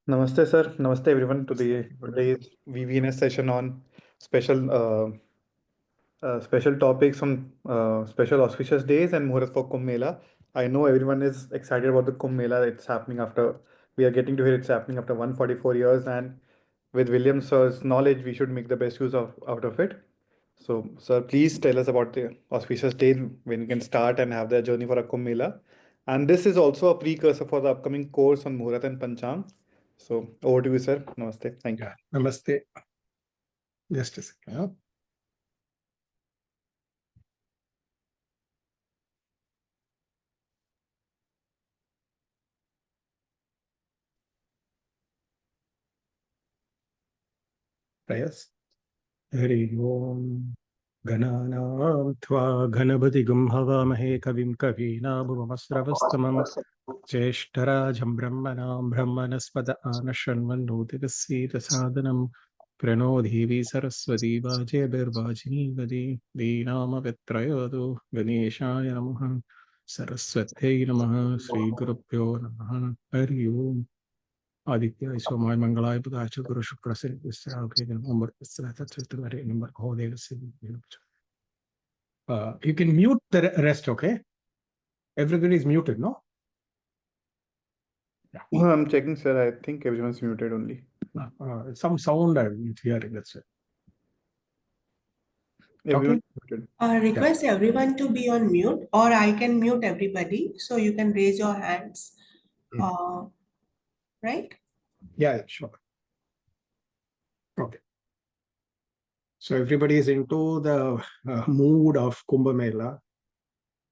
Namaste, sir. Namaste, everyone, to the today's VVNS session on special topics on special auspicious days and Muhurat for Kumbh Mela. I know everyone is excited about the Kumbh Mela. It's happening after we are getting to hear it's happening after 144 years, and with William sir's knowledge, we should make the best use of out of it. So, sir, please tell us about the auspicious day when you can start and have the journey for a Kumbh Mela. And this is also a precursor for the upcoming course on Muhurat and Panchang. So, over to you, sir. Namaste. Thank you. Yeah, namaste. Just a second. Huh? Prayers. Hari Om. Ganana Tva Ganabadi Hawamahe Kavim Kavina Bhuvamasravastamam Jeshtarajam Brahmanam Brahmanaspada Anashanvanodikasita Sadhanam Prano Devi Saraswati Vaje Birvajini Vadi Dinama Vitrayadu Ganeshaya Namaha Saraswati Namaha Sri Gurupyo Namaha Hari Om Aditya Isomai Mangalai Budacha Guru Shukrasin Visra number number you can mute the rest, okay? Everybody is muted, no? Yeah. I'm checking, sir. I think everyone's muted only. Some sound I'm hearing, that's it. Everyone's muted. Request everyone to be on mute, or I can mute everybody, so you can raise your hands. Right? Yeah, sure. Okay. So everybody is into the mood of Kumbha Mela.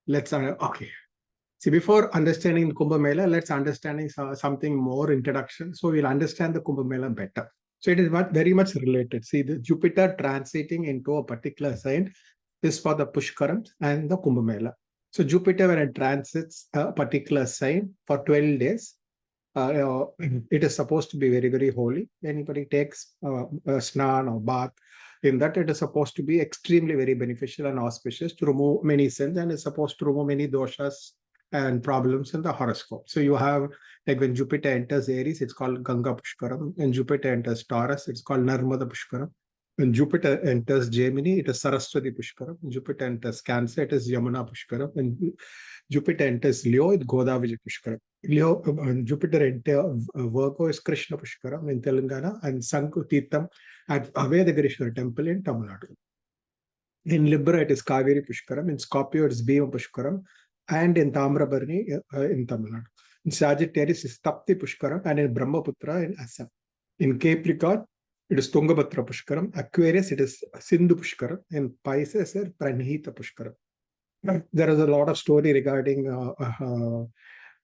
Let's, okay. See, before understanding Kumbha Mela, let's understanding something more introduction. So we'll understand the Kumbha Mela better. So it is very much related. See, the Jupiter transiting into a particular sign is for the Pushkaram and the Kumbha Mela. So Jupiter, when it transits a particular sign for 12 days, it is supposed to be very, very holy. Anybody takes a Snan or bath, in that it is supposed to be extremely very beneficial and auspicious to remove many sins, and is supposed to remove many doshas and problems in the horoscope. So you have, like when Jupiter enters Aries, it's called Ganga Pushkaram. When Jupiter enters Taurus, it's called Narmada Pushkaram. When Jupiter enters Gemini, it is Saraswati Pushkaram. When Jupiter enters Cancer, it is Yamuna Pushkaram. When Jupiter enters Leo, it's Godavari Pushkaram. Leo, Jupiter enters Virgo, is Krishna Pushkaram in Telangana, and Sanku Tirtham at Avedagirishwara temple in Tamil Nadu. In Libra, it is Kaveri Pushkaram. In Scorpio, it is Bhima Pushkaram. And in Tamrabarni, in Tamil Nadu. In Sagittarius, it is Tapti Pushkaram. And in Brahmaputra, in Assam. In Capricorn, it is Tungabhadra Pushkaram. Aquarius, it is Sindhu Pushkaram. In Pisces, it is Pranhita Pushkaram. There is a lot of story regarding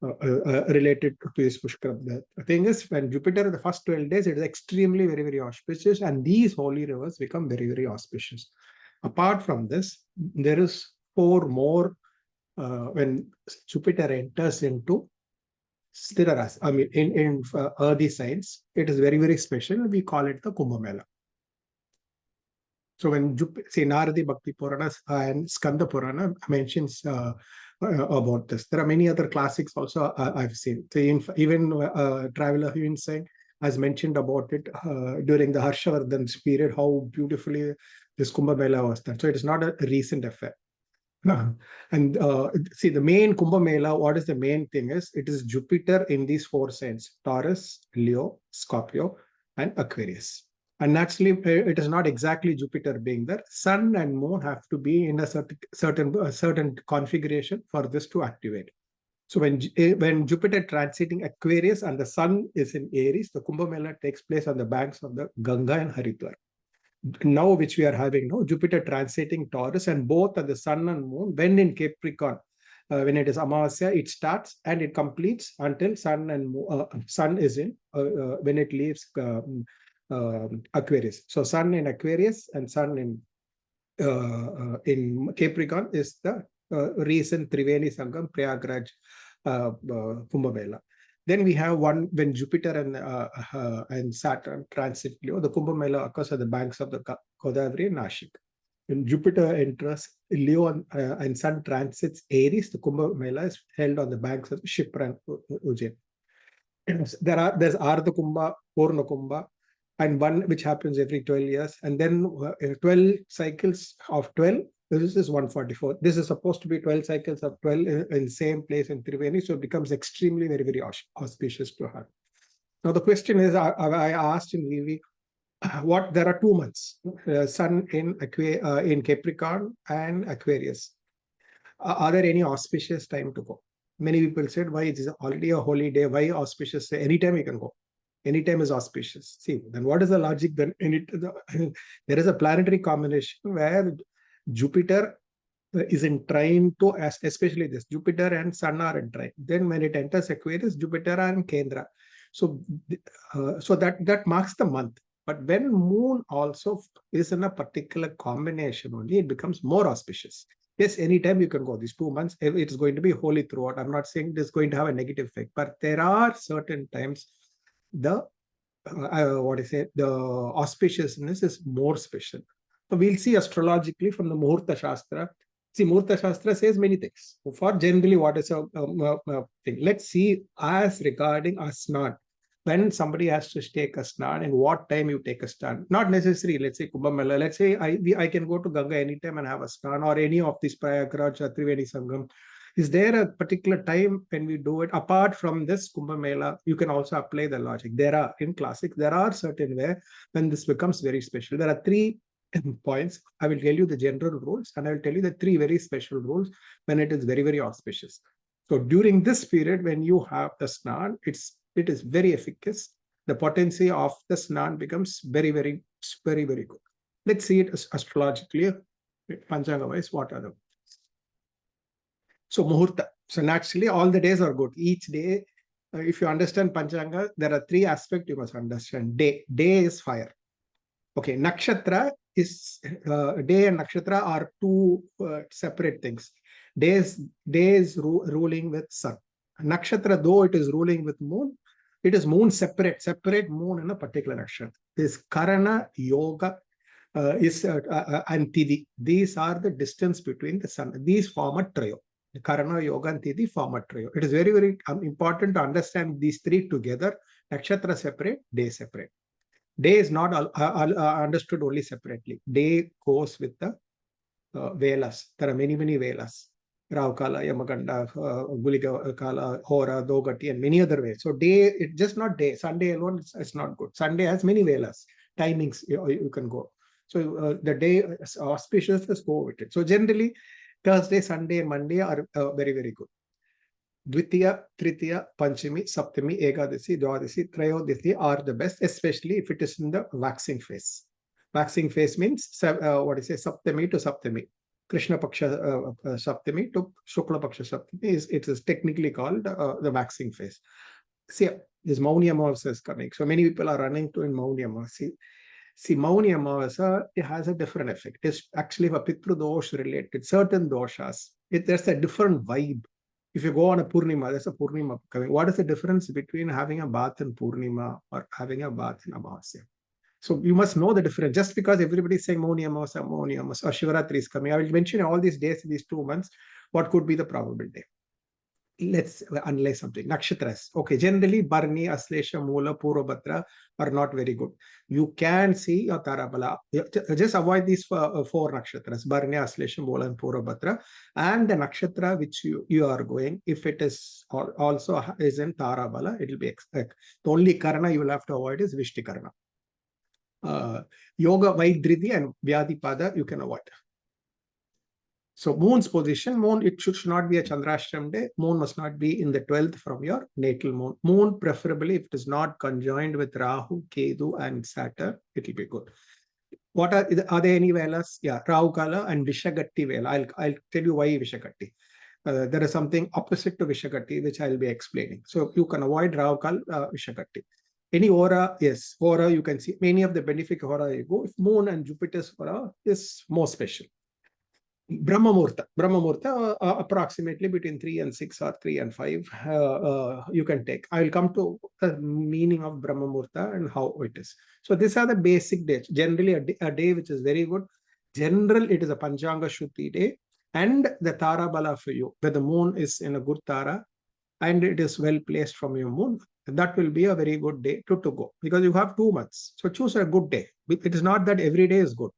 related to this Pushkaram. The thing is, when Jupiter, the first 12 days, it is extremely very, very auspicious, and these holy rivers become very, very auspicious. Apart from this, there is 4 more when Jupiter enters into Sthiraras. I mean, in earthy signs, it is very, very special. We call it the Kumbha Mela. So when Naradi Bhakti Purana and Skanda Purana mentions about this, there are many other classics also I've seen. So even Traveler Human Singh has mentioned about it during the Harshavardhan's period, how beautifully this Kumbha Mela was done. So it is not a recent affair. And see, the main Kumbha Mela, what is the main thing is, it is Jupiter in these 4 signs: Taurus, Leo, Scorpio, and Aquarius. And naturally, it is not exactly Jupiter being there. Sun and Moon have to be in a certain configuration for this to activate. So when Jupiter transiting Aquarius and the Sun is in Aries, the Kumbha Mela takes place on the banks of the Ganga and Haridwar. Now, which we are having now, Jupiter transiting Taurus, and both are the Sun and Moon. When in Capricorn, when it is Amavasya, it starts and it completes until Sun is in when it leaves Aquarius. So Sun in Aquarius and Sun in Capricorn is the recent Triveni Sangam Prayagraj Kumbha Mela. Then we have one when Jupiter and Saturn transit Leo. The Kumbha Mela occurs at the banks of the Godavari and Nashik. When Jupiter enters Leo and Sun transits Aries, the Kumbha Mela is held on the banks of Shipra and Ujjain. there's Ardha Kumbha, Purna Kumbha, and one which happens every 12 years, and then 12 cycles of 12. This is 144. This is supposed to be 12 cycles of 12 in same place in Triveni, so it becomes extremely very auspicious to have. Now the question is, I asked in VV, what there are 2 months, Sun in Capricorn and Aquarius. Are there any auspicious time to go? Many people said, why it is already a holy day, why auspicious? Anytime you can go. Anytime is auspicious. See, then what is the logic then? There is a planetary combination where Jupiter is in trine to, especially this, Jupiter and Sun are in trine. Then when it enters Aquarius, Jupiter are in Kendra. So, so that marks the month. But when Moon also is in a particular combination only, it becomes more auspicious. Yes, anytime you can go. These 2 months, it's going to be holy throughout. I'm not saying it is going to have a negative effect, but there are certain times the the auspiciousness is more special. So we'll see astrologically from the Muhurtha Shastra. See, Muhurtha Shastra says many things. For generally, what is a thing? Let's see as regarding a Snan. When somebody has to take a Snan and what time you take a Snan. Not necessary, let's say Kumbha Mela. Let's say I can go to Ganga anytime and have a Snan, or any of these Prayagraj, Triveni Sangam. Is there a particular time when we do it? Apart from this Kumbha Mela, you can also apply the logic. There are, in classics, there are certain where when this becomes very special. There are 3 points. I will tell you the general rules, and I will tell you the 3 very special rules when it is very, very auspicious. So during this period, when you have the Snan, it is very efficacious. The potency of the Snan becomes very, very, very, very good. Let's see it astrologically, panchanga wise, what are the. So Muhurtha. So naturally, all the days are good. Each day, if you understand panchanga, there are 3 aspects you must understand. Day is fire. Okay, nakshatra is day and nakshatra are 2 separate things. Day is ruling with sun. Nakshatra, though it is ruling with moon, it is moon separate moon in a particular nakshatra. This Karana, Yoga, and Tidhi. These are the distance between the sun. These form a trio. Karana, Yoga, and Tidhi form a trio. It is very, very important to understand these 3 together. Nakshatra separate, day separate. Day is not understood only separately. Day goes with the Velas. There are many, many Velas. Raukala, Yamaganda, Guliga Kala, Hora, Dogati, and many other ways. So day, it's just not day. Sunday alone, it's not good. Sunday has many Velas. Timings, you can go. So the day auspicious, just go with it. So generally, Thursday, Sunday, and Monday are very, very good. Dvitiya, Tritiya, Panchami, Saptami, Ekadasi, Dwadasi, Trayodasi are the best, especially if it is in the waxing phase. Waxing phase means, Saptami to Saptami. Krishna Paksha Saptami to Shukla Paksha Saptami. It is technically called the waxing phase. See, this Mauni Amavasa is coming. So many people are running to in Mauni Amavasa. See, Mauni Amavasa, it has a different effect. It's actually a Pitru dosh related, certain doshas. There's a different vibe. If you go on a Purnima, there's a Purnima coming. What is the difference between having a bath in Purnima or having a bath in Amavasya? So you must know the difference. Just because everybody is saying Mauni Amavasya, or Shivaratri is coming, I will mention all these days in these 2 months, what could be the probable day. Let's analyze something. Nakshatras. Okay, generally Barni, Aslesha, Mula, Purabhadra are not very good. You can see your Tarabala. Just avoid these 4 nakshatras. Barni, Aslesha, Mula, and Purabhadra. And the nakshatra which you are going, if it is also is in Tarabala, it will be expect. The only Karna you will have to avoid is Vishtikarna. Yoga, Vaidridi, and Vyadipada you can avoid. So moon's position, it should not be a Chandrashtam day. Moon must not be in the 12th from your natal moon. Moon, preferably, if it is not conjoined with Rahu, Ketu, and Saturn, it will be good. What are there any Velas? Yeah, Rahu Kala and Vishagatti Vela. I'll tell you why Vishagatti. There is something opposite to Vishagatti, which I'll be explaining. So you can avoid Rahu Kala, Vishagatti. Any aura, yes, aura you can see. Many of the benefic aura you go. If Moon and Jupiter's aura is more special. Brahma Muhurtha, approximately between 3 and 6 or 3 and 5, you can take. I will come to the meaning of Brahma Muhurtha and how it is. So these are the basic days. Generally, a day which is very good. General, it is a Panchanga Shuddhi day. And the Tara Bala for you, where the moon is in a good Tara, and it is well placed from your moon, that will be a very good day to go, because you have 2 months. So choose a good day. It is not that every day is good.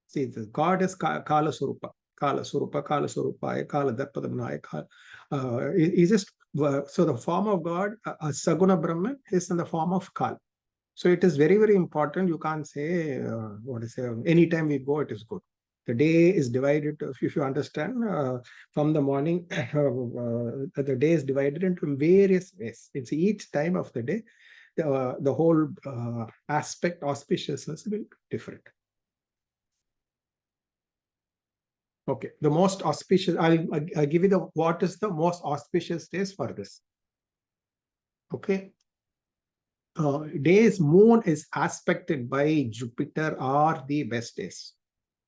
See, the God is Kala Surupa, Kala Surupa, Kala Surupaya, Kala Darpadamnaya. Is just so the form of God, Saguna Brahman, is in the form of Kala. So it is very, very important. You can't say, anytime we go, it is good. The day is divided, if you understand, from the morning, the day is divided into various ways. It's each time of the day, the whole aspect, auspiciousness will be different. Okay, the most auspicious, I'll give you what is the most auspicious days for this. Okay. Days moon is aspected by Jupiter are the best days.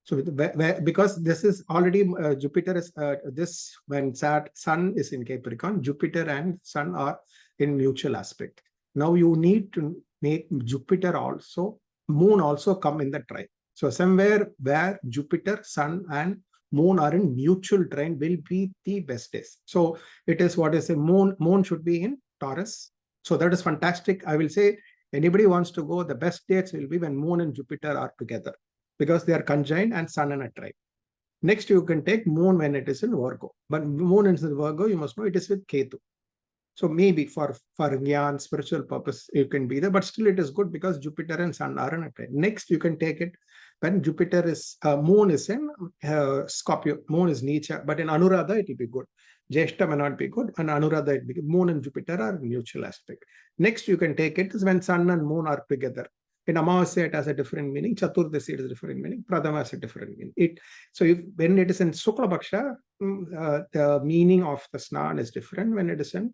So because this is already Jupiter is this when Sun is in Capricorn, Jupiter and Sun are in mutual aspect. Now you need to make Jupiter also, moon also come in the trine. So somewhere where Jupiter, Sun and moon are in mutual trine will be the best days. So it is what is a moon should be in Taurus. So that is fantastic. I will say anybody wants to go, the best dates will be when moon and Jupiter are together, because they are conjoined and Sun and a trine. Next, you can take moon when it is in Virgo. But moon is in Virgo, you must know it is with Ketu. So maybe for Gyan, spiritual purpose, you can be there, but still it is good because Jupiter and Sun are in a trine. Next, you can take it when Jupiter is, moon is in Scorpio, moon is Neecha, but in Anuradha, it will be good. Jeshta may not be good, and Anuradha, it will be good. Moon and Jupiter are mutual aspect. Next, you can take it is when Sun and moon are together. In Amavasya, it has a different meaning. Chaturdasi, it is a different meaning. Pradama has a different meaning. When it is in Shukla Paksha, the meaning of the Snan is different. When it is in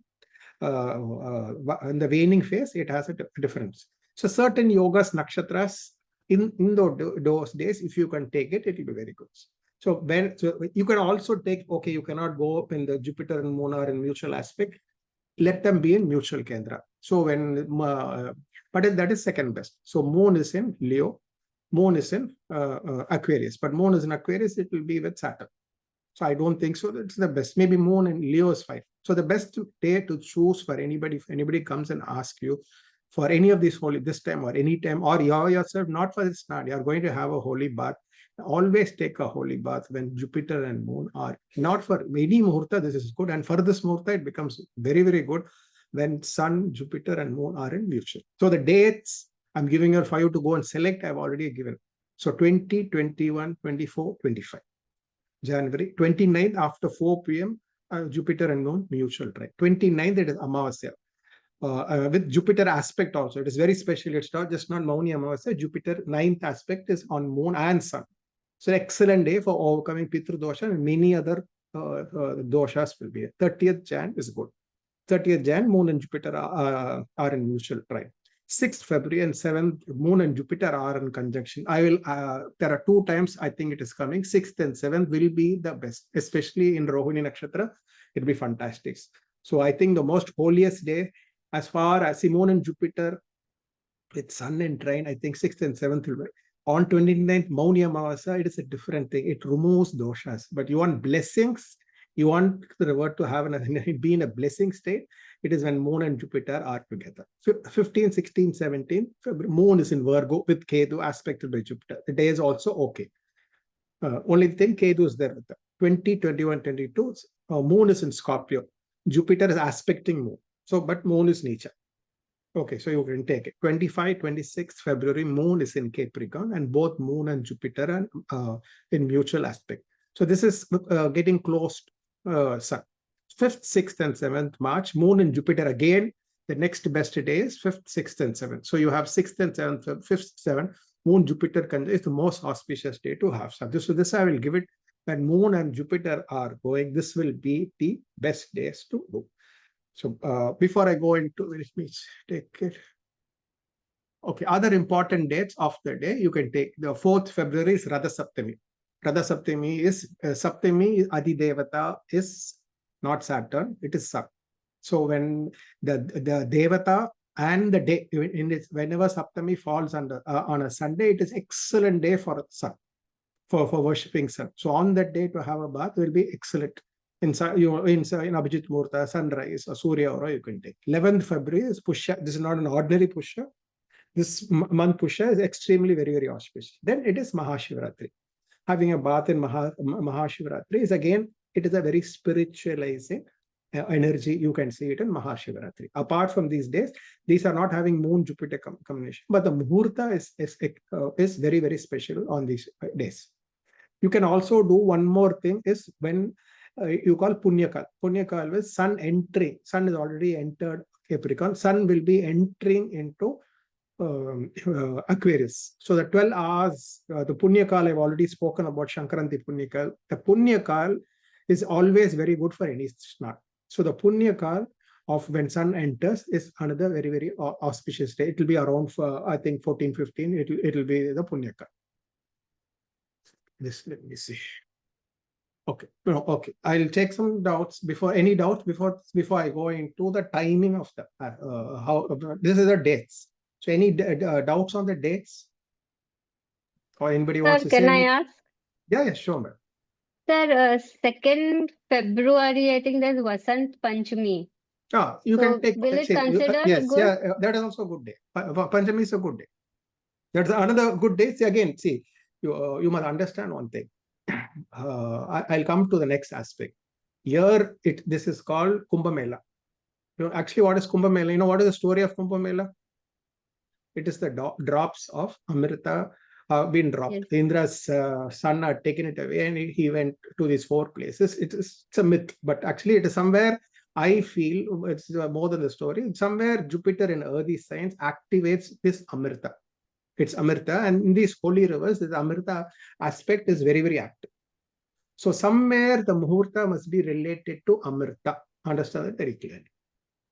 the waning phase, it has a difference. So certain yogas, nakshatras, in those days, if you can take it, it will be very good. So you can also take, okay, you cannot go when the Jupiter and moon are in mutual aspect, let them be in mutual kendra. So but that is second best. So moon is in Leo, moon is in Aquarius, but moon is in Aquarius, it will be with Saturn. So I don't think so. That's the best. Maybe moon and Leo is fine. So the best day to choose for anybody, if anybody comes and asks you for any of these holy, this time or any time, or you yourself, not for this night, you are going to have a holy bath. Always take a holy bath when Jupiter and moon are not for any Muhurtha. This is good. And for this Muhurtha, it becomes very, very good when Sun, Jupiter, and moon are in mutual. So the dates I'm giving you for you to go and select, I've already given. So 20, 21, 24, 25. January 29th after 4 p.m. Jupiter and moon mutual trine. 29th, it is Amavasya. With Jupiter aspect also. It is very special. It's not just not Mauni Amavasya. Jupiter 9th aspect is on moon and sun. So excellent day for overcoming Pitru dosha, and many other doshas will be. 30th Jan is good. 30th Jan, moon and Jupiter are in mutual trine. 6th February and 7th, moon and Jupiter are in conjunction. There are 2 times I think it is coming. 6th and 7th will be the best, especially in Rohini Nakshatra. It will be fantastic. So I think the most holiest day, as far as moon and Jupiter with sun and trine, I think 6th and 7th will be. On 29th, Mauni Amavasya, it is a different thing. It removes doshas. But you want blessings, you want the river to have be in a blessing state, it is when moon and Jupiter are together. 15, 16, 17, moon is in Virgo with Ketu aspected by Jupiter. The day is also okay. Only thing, Ketu is there with them. 20, 21, 22, moon is in Scorpio. Jupiter is aspecting moon. So, but moon is nature. Okay, so you can take it. 25, 26 February, moon is in Capricorn, and both moon and Jupiter are in mutual aspect. So this is getting close to sun. 5th, 6th, and 7th March, moon and Jupiter again. The next best day is 5th, 6th, and 7th. So you have 6th and 7th, 5th, 7th, moon, Jupiter is the most auspicious day to have. So this I will give it when moon and Jupiter are going. This will be the best days to do. So before I go into, let me take it. Okay, other important dates of the day, you can take the 4th February is Radha Saptami. Radha Saptami is Saptami Adi Devata is not Saturn, it is Sun. So when the Devata and the day, whenever Saptami falls on a Sunday, it is excellent day for Sun, for worshipping Sun. So on that day to have a bath will be excellent. In Abhijit Muhurtha, sunrise or Surya Aura, you can take. 11th February is Pusha. This is not an ordinary Pusha. This month Pusha is extremely very, very auspicious. Then it is Mahashivratri. Having a bath in Mahashivratri is again, it is a very spiritualizing energy. You can see it in Mahashivratri. Apart from these days, these are not having Moon Jupiter combination, but the Muhurtha is very, very special on these days. You can also do one more thing is when you call Punyakal. Punyakal is sun entering. Sun is already entered Capricorn. Sun will be entering into Aquarius. So the 12 hours, the Punyakal, I've already spoken about Shankaranti Punyakal. The Punyakal is always very good for any Snan. So the Punyakal of when sun enters is another very, very auspicious day. It will be around, I think, 14, 15. It will be the Punyakal. This, let me see. Okay, no, okay. I'll take some doubts before I go into the timing of the how this is the dates. So any doubts on the dates? Or anybody wants Sir, to say? can I ask? Yeah, sure, ma'am. Sir, 2nd February, I think there's Vasant Panchami. You So can take. will it consider yes, good? yeah, that is also a good day. Panchami is a good day. That's another good day. See, again, see, you must understand one thing. I'll come to the next aspect. Here, this is called Kumbha Mela. Actually, what is Kumbha Mela? You know what is the story of Kumbha Mela? It is the drops of Amritha been dropped. Yes. Indra's son had taken it away and he went to these 4 places. It's a myth, but actually it is somewhere, I feel it's more than the story. Somewhere Jupiter in early signs activates this Amritha. It's Amritha, and in these holy rivers, this Amritha aspect is very, very active. So somewhere the Muhurtha must be related to Amritha. Understand that very clearly.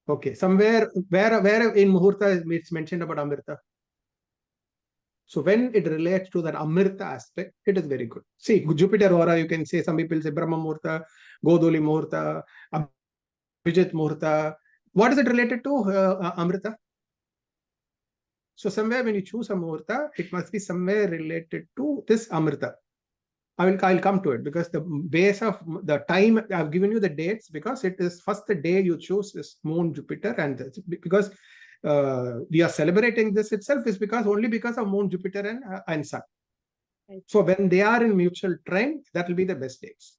Okay, somewhere where in Muhurtha it's mentioned about Amritha. So when it relates to that Amritha aspect, it is very good. See, Jupiter aura, you can say, some people say Brahma Muhurtha, Godoli Muhurtha, Abhijit Muhurtha. What is it related to, Amritha? So somewhere when you choose a Muhurtha, it must be somewhere related to this Amritha. I'll come to it because the base of the time I've given you the dates because it is first the day you choose is Moon, Jupiter, and because we are celebrating this itself is only because of Moon, Jupiter, and Sun. Right. So when they are in mutual trine, that will be the best dates.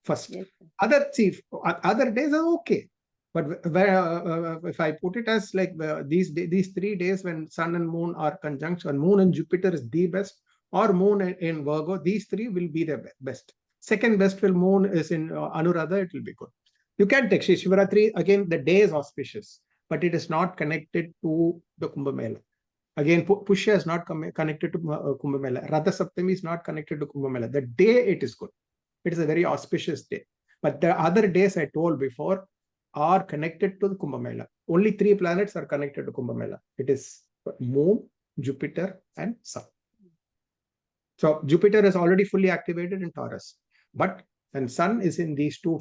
First, Yes, other days are okay, but if I put it as like these 3 days when Sun and Moon are conjunction, Moon and Jupiter is the best. Or Moon in Virgo, these 3 will be the best. Second best will Moon is in Anuradha, it will be good. You can take Shivaratri, again, the day is auspicious, but it is not connected to the Kumbha Mela. Again, Pushya is not connected to Kumbha Mela. Radha Saptami is not connected to Kumbha Mela. The day it is good. It is a very auspicious day. But the other days I told before are connected to the Kumbha Mela. Only 3 planets are connected to Kumbha Mela. It is Moon, Jupiter, and Sun. So Jupiter is already fully activated in Taurus, but when Sun is in these 2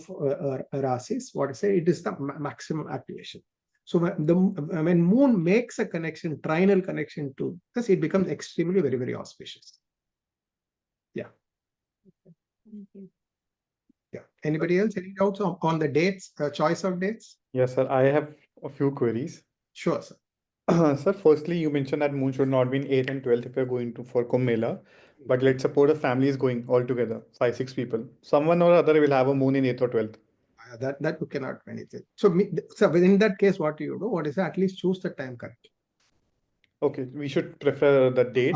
rasis, what I say, it is the maximum activation. So when Moon makes a connection, trinal connection to this, it becomes extremely very, very auspicious. Yeah. thank you. Yeah. Anybody else? Any doubts on the dates, choice of dates? Yes, sir. I have a few queries. Sure, sir. Sir, firstly, you mentioned that moon should not be in 8th and 12th if you're going to for Kumbh Mela. But let's suppose a family is going all together, 5, 6 people. Someone or other will have a moon in 8th or 12th. That you cannot do anything. So in that case, what do you do? What is at least choose the time correct. Okay, we should prefer the date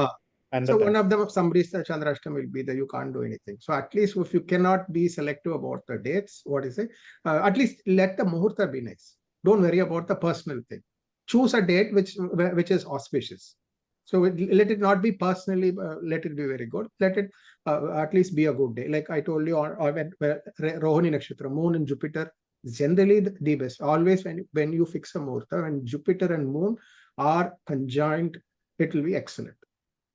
and the So time. one of them, somebody's Chandrashtam will be there. You can't do anything. So at least if you cannot be selective about the dates, what is it? At least let the Muhurtha be nice. Don't worry about the personal thing. Choose a date which is auspicious. So let it not be personally, let it be very good. Let it at least be a good day. Like I told you, or when Rohini Nakshatra, Moon and Jupiter, generally the best. Always when you fix a Muhurtha, when Jupiter and Moon are conjoined, it will be excellent.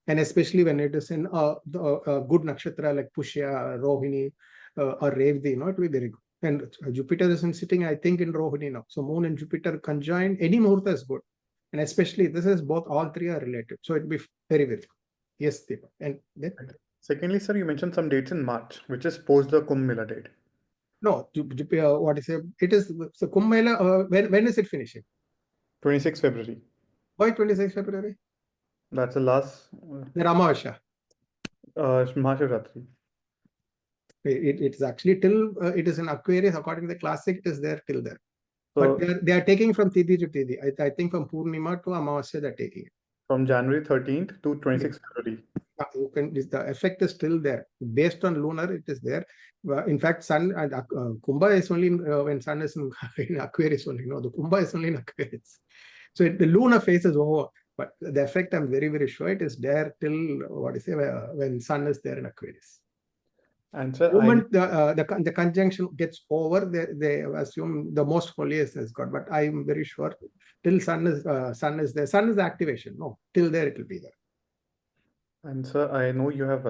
And especially when it is in a good nakshatra like Pushya, Rohini, or Revdi, it will be very good. And Jupiter isn't sitting, I think, in Rohini now. So Moon and Jupiter conjoined, any Muhurtha is good. And especially this is all 3 are related. So it will be very, very good. Yes, Deepa. And then? Secondly, sir, you mentioned some dates in March, which is post the Kumbh Mela date. No, what is it? It is, so Kumbh Mela, when is it finishing? 26 February. Why 26 February? That's the last The Ramavasya. Mahashivratri. It's actually till it is in Aquarius, according to the classic, it is there till there. So But they are taking from Tithi to Tithi. I think from Purnima to Amavasya they're taking it. from January 13th to 26 February. You can, the effect is still there. Based on lunar, it is there. In fact, Sun and Kumbha is only when Sun is in Aquarius only. No, the Kumbha is only in Aquarius. So the lunar phase is over. But the effect, I'm very, very sure it is there till, when Sun is there in Aquarius. And sir, The moment the conjunction gets over, they assume the most holiest is God. But I'm very sure till Sun is there. Sun is the activation. No, till there it will be there. and sir, I know you have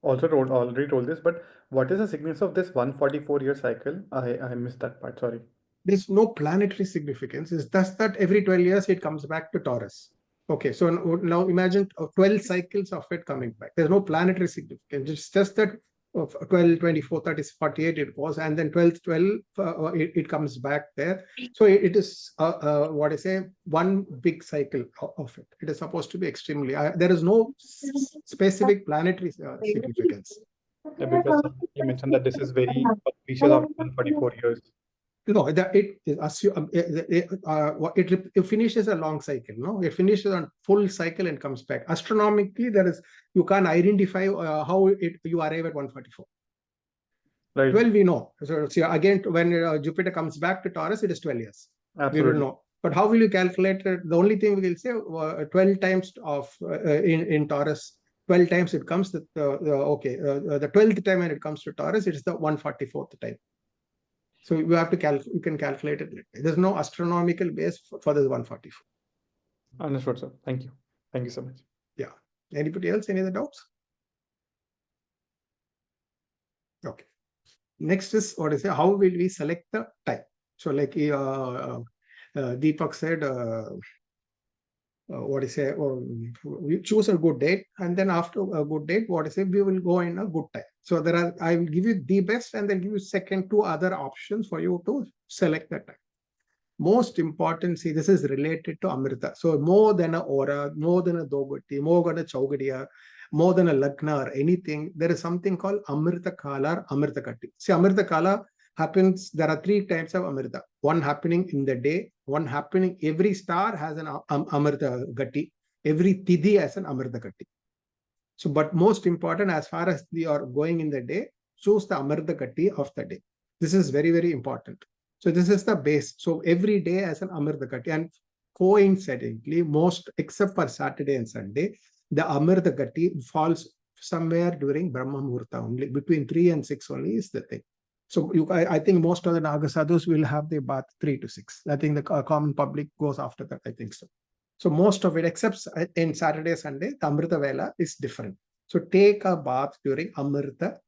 already told this, but what is the significance of this 144-year cycle? I missed that part. Sorry. There's no planetary significance. It's just that every 12 years it comes back to Taurus. Okay, so now imagine 12 cycles of it coming back. There's no planetary significance. It's just that of 12, 24, 30, 48 it was, and then 12, it comes back there. So it is, one big cycle of it. It is supposed to be extremely, there is no specific planetary significance. Yeah, because you mentioned that this is very auspicious of 144 years. No, it finishes a long cycle. No, it finishes on full cycle and comes back. Astronomically, you can't identify how you arrive at 144. Right. 12 we know. So again, when Jupiter comes back to Taurus, it is 12 years. Absolutely. We will know. But how will you calculate it? The only thing we will say 12 times of in Taurus, 12 times it comes. The 12th time when it comes to Taurus, it is the 144th time. So you have to you can calculate it. There's no astronomical base for this 144. Understood, sir. Thank you. Thank you so much. Yeah. Anybody else? Any other doubts? Okay. Next is how will we select the time? So like Deepak said, we choose a good date, and then after a good date, we will go in a good time. So I will give you the best and then give you two other options for you to select that time. Most important, see, this is related to Amritha. So more than a aura, more than a Dobati, more than a Chaugadiya, more than a Lagna or anything, there is something called Amritha Kala or Amritha Ghati. See, Amritha Kala happens, there are three types of Amritha. One happening in the day, one happening, every star has an Amritha Ghati, every Tithi has an Amritha Ghati. So, but most important, as far as we are going in the day, choose the Amritha Ghati of the day. This is very, very important. So this is the base. So every day has an Amritha Ghati, and coincidentally, most except for Saturday and Sunday, the Amritha Ghati falls somewhere during Brahma Muhurtha only, between 3 and 6 only is the thing. So I think most of the Nagasadhus will have their bath 3 to 6. I think the common public goes after that, I think so. So most of it, except in Saturday, Sunday, the Amrita Vela is different. So take a bath during Amrita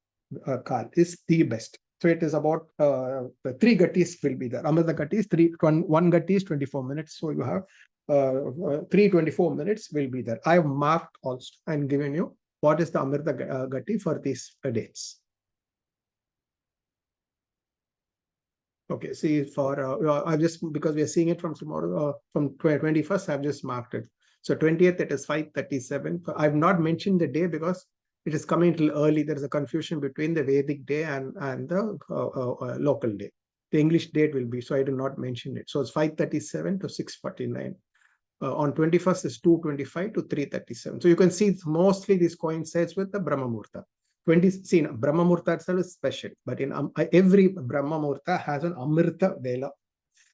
Kal is the best. So it is about 3 Ghatis will be there. Amrita Ghati is 1 Ghati is 24 minutes. So you have 324 minutes will be there. I have marked also and given you what is the Amrita Ghati for these dates. Okay, see, for I've just, because we are seeing it from tomorrow, from 21st, I've just marked it. So 20th, it is 5:37. I've not mentioned the day because it is coming a little early. There is a confusion between the Vedic day and the local day. The English date will be, so I do not mention it. So it's 5:37 to 6:49. On 21st is 2:25 to 3:37. So you can see mostly this coincides with the Brahma Muhurtha. Brahma Muhurtha itself is special, but in every Brahma Muhurtha has an Amrita Vela,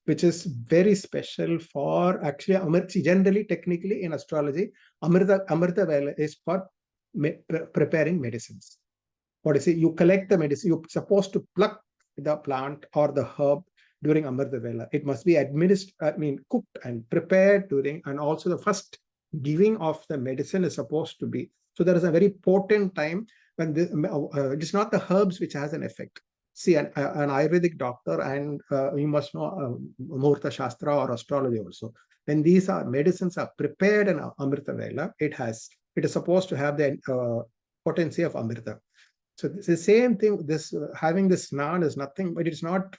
which is very special for actually generally, technically in astrology, Amrita Vela is for preparing medicines. What is it? You collect the medicine, you're supposed to pluck the plant or the herb during Amrita Vela. It must be cooked and prepared during, and also the first giving of the medicine is supposed to be. So there is a very potent time when it is not the herbs which has an effect. See, an Ayurvedic doctor, and you must know Muhurtha Shastra or astrology also. When these medicines are prepared in Amrita Vela, it is supposed to have the potency of Amrita. So it's the same thing. This having this Snan is nothing, but it's not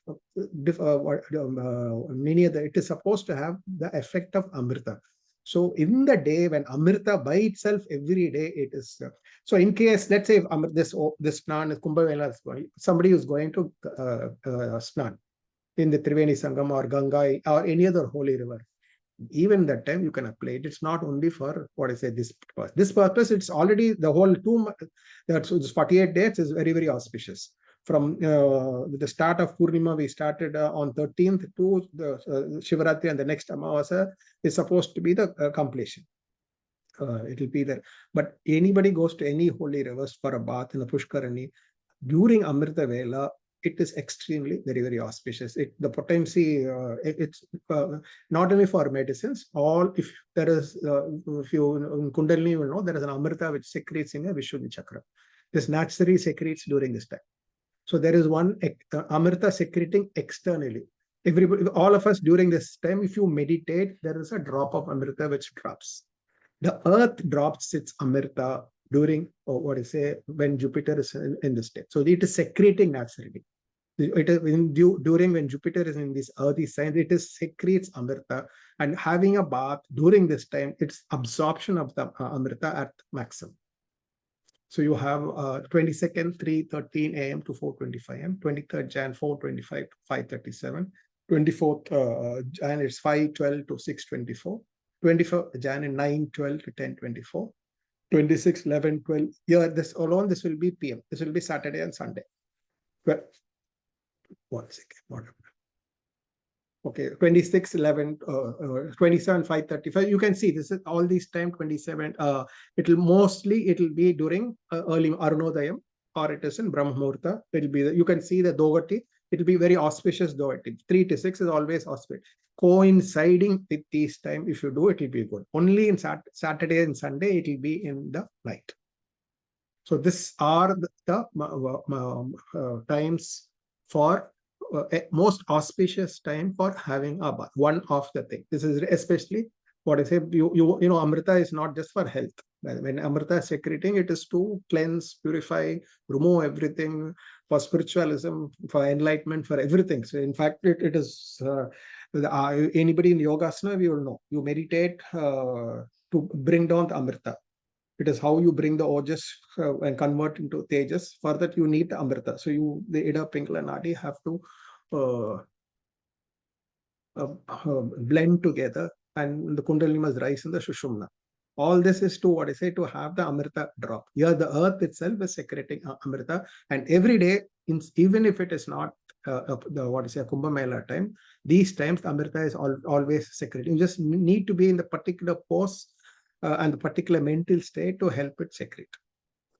many other. It is supposed to have the effect of Amrita. So in the day when Amrita by itself every day it is. So in case, let's say if this Snan is Kumbha Mela, somebody is going to Snan in the Triveni Sangam or Ganga or any other holy river. Even that time you can apply it. It's not only for what I say this purpose. It's already the whole 48 days is very, very auspicious. From the start of Purnima, we started on 13th to the Shivaratri, and the next Amavasa is supposed to be the completion. It will be there. But anybody goes to any holy rivers for a bath in a Pushkarani during Amrita Vela, it is extremely very, very auspicious. The potency, it's not only for medicines. If there is, if you in Kundalini, you will know there is an Amrita which secretes in a Vishuddhi chakra. This naturally secretes during this time. So there is one Amrita secreting externally. Everybody, all of us during this time, if you meditate, there is a drop of Amrita which drops. The earth drops its Amrita during, when Jupiter is in this state. So it is secreting naturally. It is during when Jupiter is in this earthy sign, it is secretes Amrita, and having a bath during this time, it's absorption of the Amrita at maximum. So you have 22nd 3:13 a.m. to 4:25 a.m., 23rd Jan 4:25 to 5:37, 24th Jan is 5:12 to 6:24, 24th Jan is 9:12 to 10:24, 26, 11, 12. Yeah, this will be PM. This will be Saturday and Sunday. Well, 1 second. Okay, 26, 11, 27, 5:35. You can see this is all these time 27. It will be during early Arunodayam, or it is in Brahma Muhurtha. It will be you can see the Dogati. It will be very auspicious Dogati. 3 to 6 is always auspicious. Coinciding with these time, if you do, it will be good. Only in Saturday and Sunday, it will be in the night. So these are the times for most auspicious time for having a bath. One of the thing. This is especially what I say. You know, Amrita is not just for health. When Amrita is secreting, it is to cleanse, purify, remove everything for spiritualism, for enlightenment, for everything. So in fact, it is anybody in Yogasana, we will know. You meditate to bring down the Amrita. It is how you bring the Ojas and convert into Tejas. For that, you need the Amrita. So the Ida, Pingala, Nadi have to blend together, and the Kundalini must rise in the Shushumna. All this is to to have the Amrita drop. Here, the earth itself is secreting Amrita, and every day, even if it is not Kumbha Mela time, these times Amrita is always secreting. You just need to be in the particular pose and the particular mental state to help it secrete.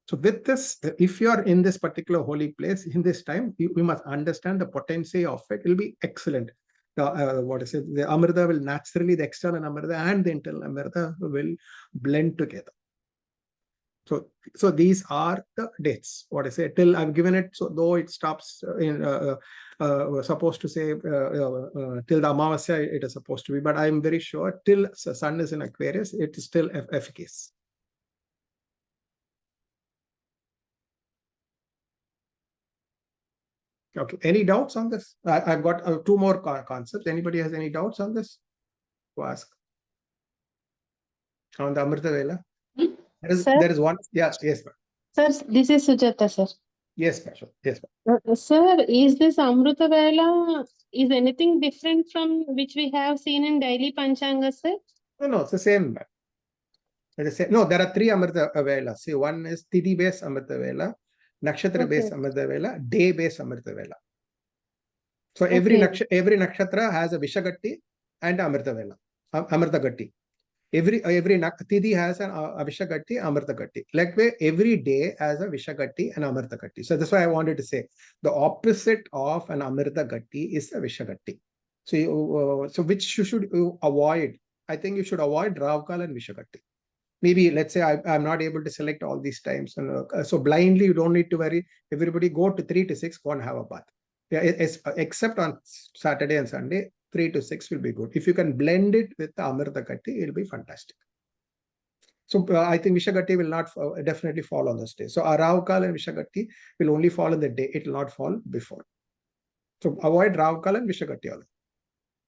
So with this, if you are in this particular holy place in this time, we must understand the potency of it. It will be excellent. The Amrita will naturally, the external Amrita and the internal Amrita will blend together. So these are the dates. Till I've given it, so though it stops supposed to say till the Amavasya it is supposed to be, but I'm very sure till the sun is in Aquarius, it is still efficacious. Okay, any doubts on this? I've got 2 more concepts. Anybody has any doubts on this? To ask. On the Amrita Vela? There is one. Yes, yes, ma'am. Sir, this is Sujata, sir. Yes, ma'am. Yes, ma'am. Sir, is this Amrita Vela, is anything different from which we have seen in daily Panchanga, sir? No, it's the same, ma'am. No, there are 3 Amrita Vela. See, one is Tithi based Amrita Vela, Nakshatra based Amrita Vela, day based Amrita Vela. So every nakshatra has a Vishagatti and Amrita Vela, Amrita Gatti. Every Tithi has an Vishagatti, Amrita Gatti. Like every day has a Vishagatti and Amrita Gatti. So that's why I wanted to say the opposite of an Amrita Gatti is a Vishagatti. So which you should avoid. I think you should avoid Ravkal and Vishagatti. Maybe let's say I'm not able to select all these times. So blindly, you don't need to worry. Everybody go to 3 to 6, go and have a bath. Yeah, except on Saturday and Sunday, 3 to 6 will be good. If you can blend it with the Amrita Gatti, it will be fantastic. So I think Vishagati will not definitely fall on this day. So Raukal and Vishagati will only fall in the day. It will not fall before. So avoid Raukal and Vishagati.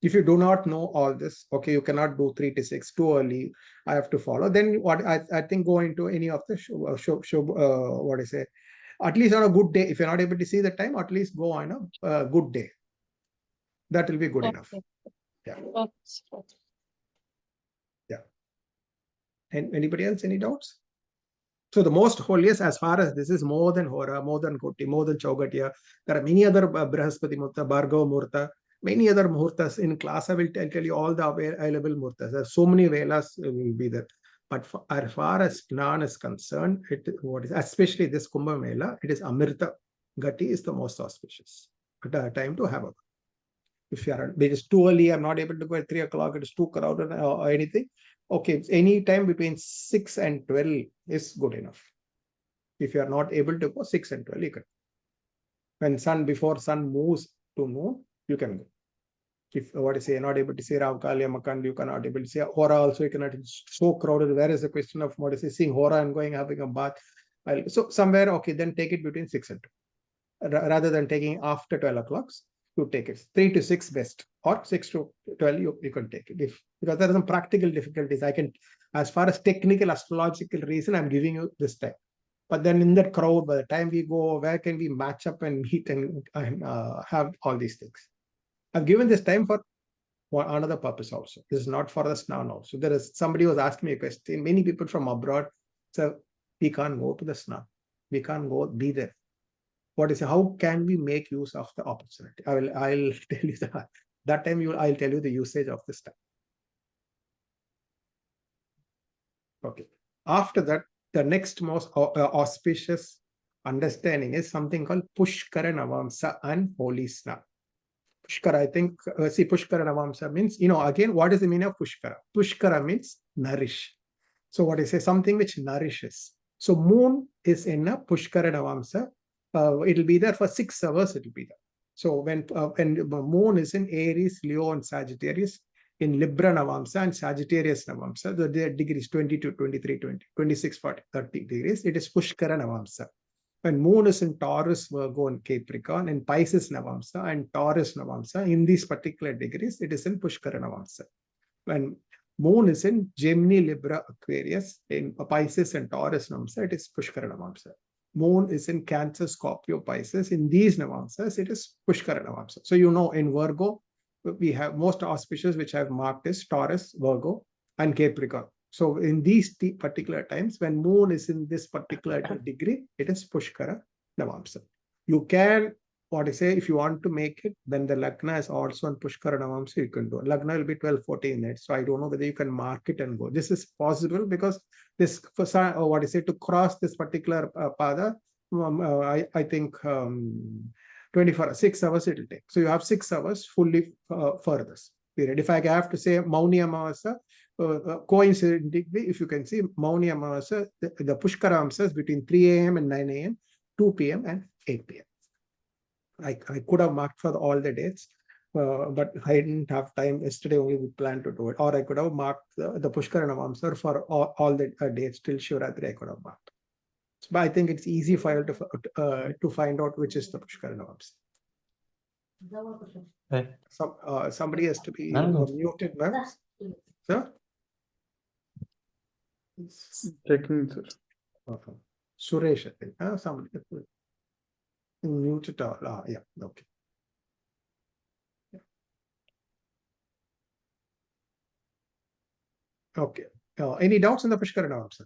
If you do not know all this, okay, you cannot do 3 to 6 too early. I have to follow. Then what I think go into any of the what I say, at least on a good day. If you're not able to see the time, at least go on a good day. That will be good enough. Yeah. Okay. Yeah. And anybody else? Any doubts? So the most holiest, as far as this is more than Hora, more than Koti, more than Chaugatya, there are many other Brahaspati Muhurta, Bhargava Muhurta, many other Muhurtas. In class, I will tell you all the available Muhurtas. There are so many Velas will be there. But as far as Snan is concerned, especially this Kumbha Mela, it is Amritha Ghati is the most auspicious time to have a. If you are, it is too early, I'm not able to go at 3 o'clock, it is too crowded or anything. Okay, any time between 6 and 12 is good enough. If you are not able to go 6 and 12, you can. When before sun moves to moon, you can go. If what is say, you're not able to see Ravkalya Makan, you cannot able to see Hora also, you cannot. It's so crowded. Where is the question of what is say, seeing Hora and going having a bath? So somewhere, okay, then take it between 6 and 12. Rather than taking after 12 o'clock, you take it 3 to 6 best, or 6 to 12 you can take it. Because there are some practical difficulties. I can, as far as technical astrological reason, I'm giving you this time. But then in that crowd, by the time we go, where can we match up and meet and have all these things? I've given this time for another purpose also. This is not for the Snan also. There is somebody was asking me a question. Many people from abroad, so we can't go to the Snan. We can't go be there. What is how can we make use of the opportunity? I'll tell you that time I'll tell you the usage of this time. Okay. After that, the next most auspicious understanding is something called Pushkara Navamsa and Holy Snan. Pushkara, I think, see, Pushkara Navamsa means, again, what is the meaning of Pushkara? Pushkara means nourish. So what I say, something which nourishes. So moon is in a Pushkara Navamsa. It will be there for 6 hours, it will be there. So when moon is in Aries, Leo, and Sagittarius, in Libra Navamsa and Sagittarius Navamsa, the degrees 22, 23, 20, 26, 40, 30 degrees, it is Pushkara Navamsa. When moon is in Taurus, Virgo, and Capricorn, in Pisces Navamsa and Taurus Navamsa, in these particular degrees, it is in Pushkara Navamsa. When moon is in Gemini, Libra, Aquarius, in Pisces and Taurus Navamsa, it is Pushkara Navamsa. Moon is in Cancer, Scorpio, Pisces. In these Navamsas, it is Pushkara Navamsa. So in Virgo, we have most auspicious which I have marked is Taurus, Virgo, and Capricorn. So in these particular times, when moon is in this particular degree, it is Pushkara Navamsa. You can, if you want to make it, then the Lagna is also on Pushkara Navamsa, you can do. Lagna will be 12-14 minutes. So I don't know whether you can mark it and go. This is possible because this, to cross this particular pada, I think 6 hours it will take. So you have 6 hours fully for this period. If I have to say Mauni Amavasa, coincidentally, if you can see Mauni Amavasa, the Pushkara Amsas between 3 a.m. and 9 a.m., 2 p.m. and 8 p.m. I could have marked for all the dates, but I didn't have time. Yesterday only we planned to do it. Or I could have marked the Pushkara Navamsa for all the dates till Shivratri I could have marked. But I think it's easy for you to find out which is the Pushkara Navamsa. Somebody has to be muted, ma'am. Sir? Checking, sir. Suresh, I think. Somebody muted. Yeah, okay. Okay. Any doubts in the Pushkara Navamsa?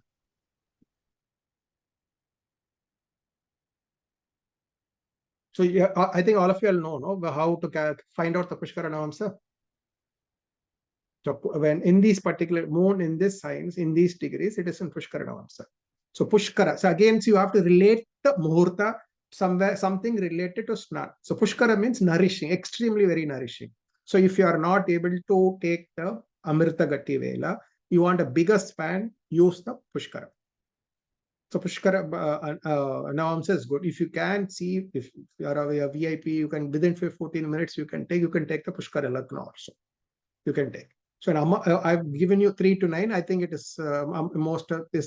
So yeah, I think all of you will know how to find out the Pushkara Navamsa. So when in these particular moon, in this signs, in these degrees, it is in Pushkara Navamsa. So Pushkara. So again, so you have to relate the Muhurtha somewhere, something related to Snan. So Pushkara means nourishing, extremely very nourishing. So if you are not able to take the Amritha Ghati Vela, you want a bigger span, use the Pushkara. So Pushkara Navamsa is good. If you can see, if you are a VIP, you can within 14 minutes, you can take the Pushkara Lagna also. You can take. So I've given you 3 to 9. I think it is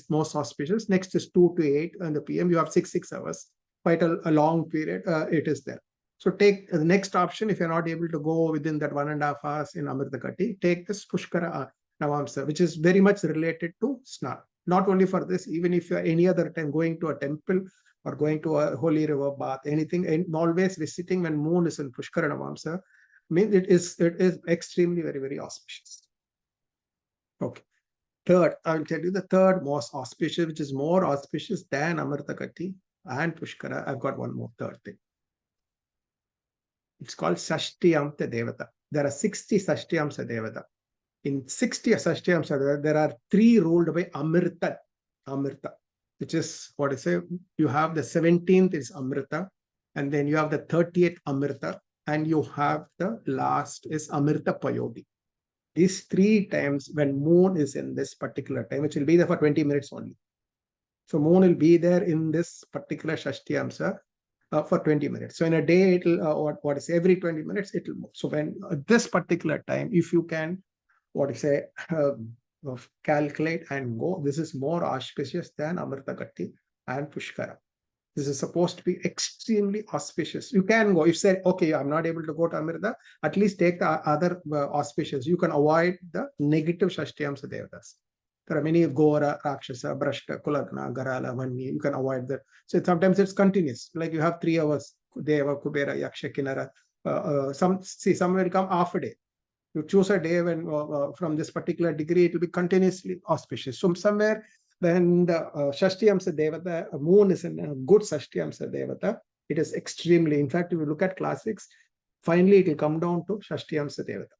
most auspicious. Next is 2 to 8 in the PM. You have 6 hours, quite a long period. It is there. So take the next option. If you're not able to go within that 1.5 hours in Amritha Ghati, take this Pushkara Navamsa, which is very much related to Snan. Not only for this, even if you're any other time going to a temple or going to a holy river bath, anything, and always visiting when moon is in Pushkara Navamsa, means it is extremely very auspicious. Okay. Third, I will tell you the third most auspicious, which is more auspicious than Amritha Ghati and Pushkara. I've got one more third thing. It's called Shastyamsa Devata. There are 60 Shastyamsa Devata. In 60 Shastyamsa Devata, there are 3 ruled by Amritha, which is what I say. You have the 17th is Amritha, and then you have the 30th Amritha, and you have the last is Amritha Payodi. These 3 times when moon is in this particular time, which will be there for 20 minutes only. So moon will be there in this particular Shastyamsa for 20 minutes. So in a day, it will, what is every 20 minutes, it will move. So when this particular time, if you can, calculate and go, this is more auspicious than Amritha Ghati and Pushkara. This is supposed to be extremely auspicious. You can go. If you say, okay, I'm not able to go to Amritha, at least take the other auspicious. You can avoid the negative Shastyamsa Devatas. There are many Gora, Rakshasa, Brashta, Kulagna, Garala, Vanni. You can avoid that. So sometimes it's continuous. Like you have 3 hours, Deva, Kubera, Yaksha, Kinara. Some will come half a day. You choose a day when from this particular degree, it will be continuously auspicious. So somewhere when the Shastyamsa Devata, moon is in a good Shastyamsa Devata, it is extremely, in fact, if you look at classics, finally it will come down to Shastyamsa Devata.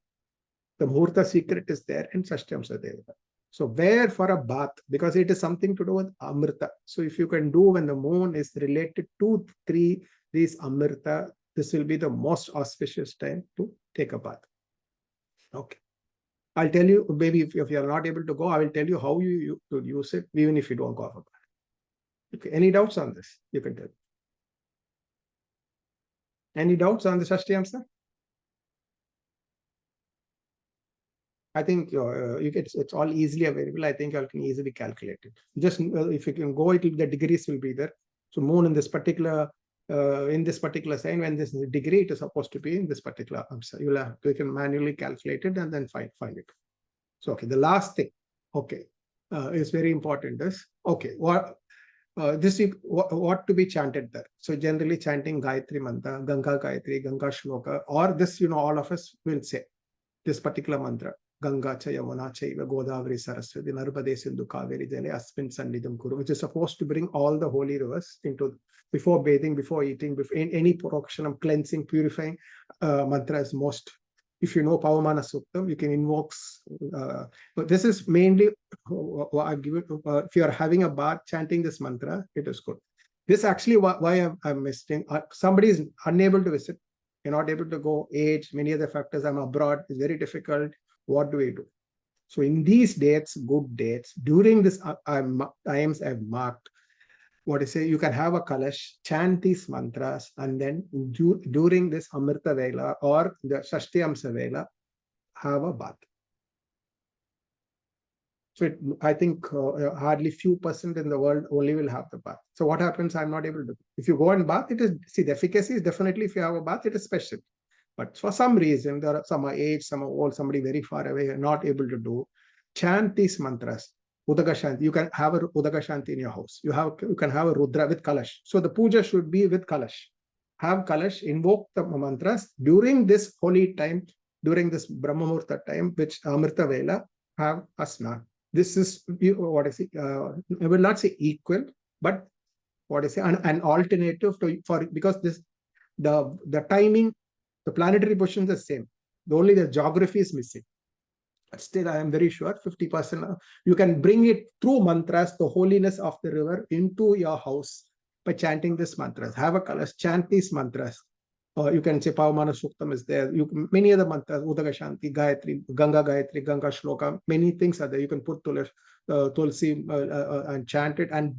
The Muhurtha secret is there in Shastyamsa Devata. So where for a bath, because it is something to do with Amrita. So if you can do when the moon is related to these Amrita, this will be the most auspicious time to take a bath. Okay. I'll tell you, maybe if you're not able to go, I will tell you how you could use it, even if you don't go for that. Okay. Any doubts on this? You can tell. Any doubts on the Shastyamsa? I think it's all easily available. I think you can easily calculate it. Just if you can go, the degrees will be there. So moon in this particular sign, when this degree, it is supposed to be in this particular amsa. You can manually calculate it and then find it. So okay, the last thing, okay, is very important. Is okay. What to be chanted there? So generally chanting Gayatri mantra, Ganga Gayatri, Ganga Shloka, or this, all of us will say this particular mantra. Ganga cha Yamuna chaiva Godavari Saraswati Narmade Sindhu Kaveri Jale Asmin Sannidham Kuru, which is supposed to bring all the holy rivers into before bathing, before eating, before any prokshanam, cleansing, purifying mantra is most. If you know Pavamana Suktam, you can invoke. But this is mainly I've given. If you are having a bath, chanting this mantra, it is good. This actually why I'm missing. Somebody is unable to visit. You're not able to go. Age, many other factors. I'm abroad. It's very difficult. What do we do? So in these dates, good dates, during this times I've marked, what I say, you can have a kalash, chant these mantras, and then during this Amrita Vela or the Shastyamsa Vela, have a bath. So I think hardly few percent in the world only will have the bath. So what happens? I'm not able to. If you go and bath, it is, see, the efficacy is definitely, if you have a bath, it is special. But for some reason, there are some are aged, some are old, somebody very far away, you're not able to do. Chant these mantras. Udaka Shanti. You can have a Udaka Shanti in your house. You can have a Rudra with Kalash. So the puja should be with Kalash. Have Kalash, invoke the mantras during this holy time, during this Brahma Muhurtha time, which Amrita Vela, have a Snan. This is what I say. I will not say equal, but what I say an alternative for, because this the timing. The planetary position is the same. Only the geography is missing. But still, I am very sure 50%. You can bring it through mantras, the holiness of the river, into your house by chanting these mantras. Have a kalash, chant these mantras. You can say Pavamana Suktam is there. Many other mantras, Udaka Shanti, Gayatri, Ganga Shloka, many things are there. You can put Tulsi and chant it and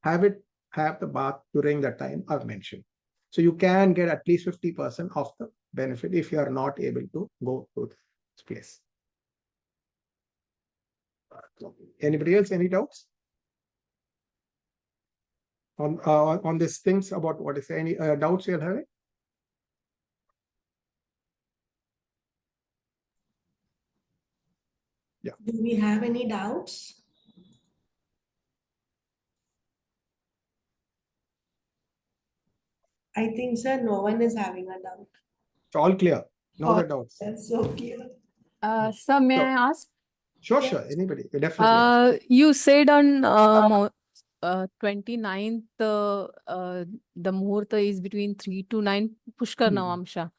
have the bath during the time I've mentioned. So you can get at least 50% of the benefit if you are not able to go to this place. Anybody else? Any doubts? On these things about what is any doubts you're having? Yeah. Do we have any doubts? I think, sir, no one is having a doubt. It's all clear. No other doubts. That's so clear. Sir, may So- I ask? Sure, Yes. sure. Anybody, definitely. Ask. You said on 29th, the Muhurtha is between 3 to 9 Pushkara Hmm. Navamsa.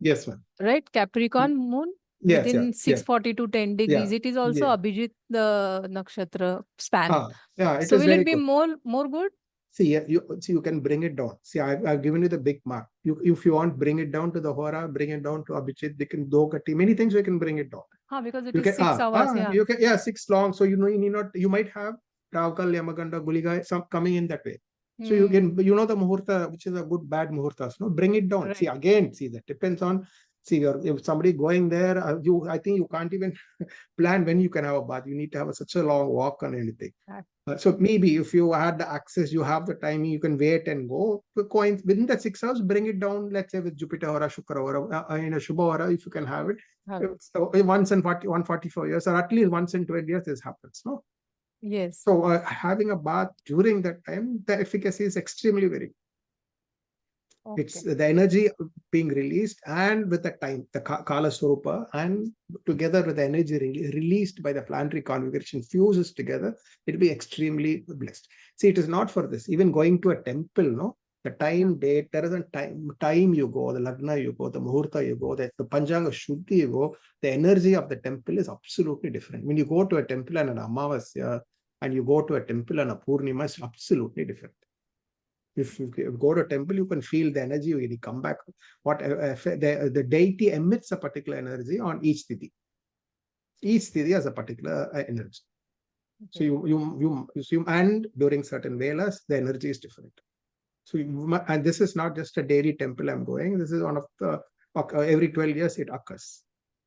Yes, ma'am. Right? Capricorn moon Yes, within yeah, 640 to 10 degrees. Yeah, It is also yeah. Abhijit the nakshatra span. Yeah, it So is will very it be good. more good? See, you can bring it down. See, I've given you the big mark. If you want, bring it down to the Hora, bring it down to Abhijit. They can do many things. We can bring it down. Because it You is can 6 hours. Yeah. you can 6 long. So you need not. You might have Ravkal, Yamaganda, Guliga, some coming in that way. So you can, the Muhurtha, which is a good bad Muhurtas, no, bring it down. Right. See, again, that depends on, if somebody going there, I think you can't even plan when you can have a bath. You need to have such a long walk on anything. So maybe if you had the access, you have the timing, you can wait and go. Coins within the 6 hours, bring it down. Let's say with Jupiter or a Shukra or in a Shubha Hora, if you can have it. So once in 144 years, or at least once in 12 years, this happens. No. Yes. So having a bath during that time, the efficacy is extremely very. Okay. It's the energy being released, and with the time, the Kala Swarupa, and together with the energy released by the planetary configuration fuses together, it'll be extremely blessed. See, it is not for this. Even going to a temple, no, the time, date, there is a time you go, the Lagna you go, the Muhurtha you go, the Panchanga Shuddhi you go, the energy of the temple is absolutely different. When you go to a temple and an Amavasya, and you go to a temple and a Purnima, it's absolutely different. If you go to a temple, you can feel the energy when you come back. What the deity emits a particular energy on each sthiti. Each sthiti has a particular energy. So you and during certain velas, the energy is different. So and this is not just a daily temple I'm going. This is one of the every 12 years it occurs.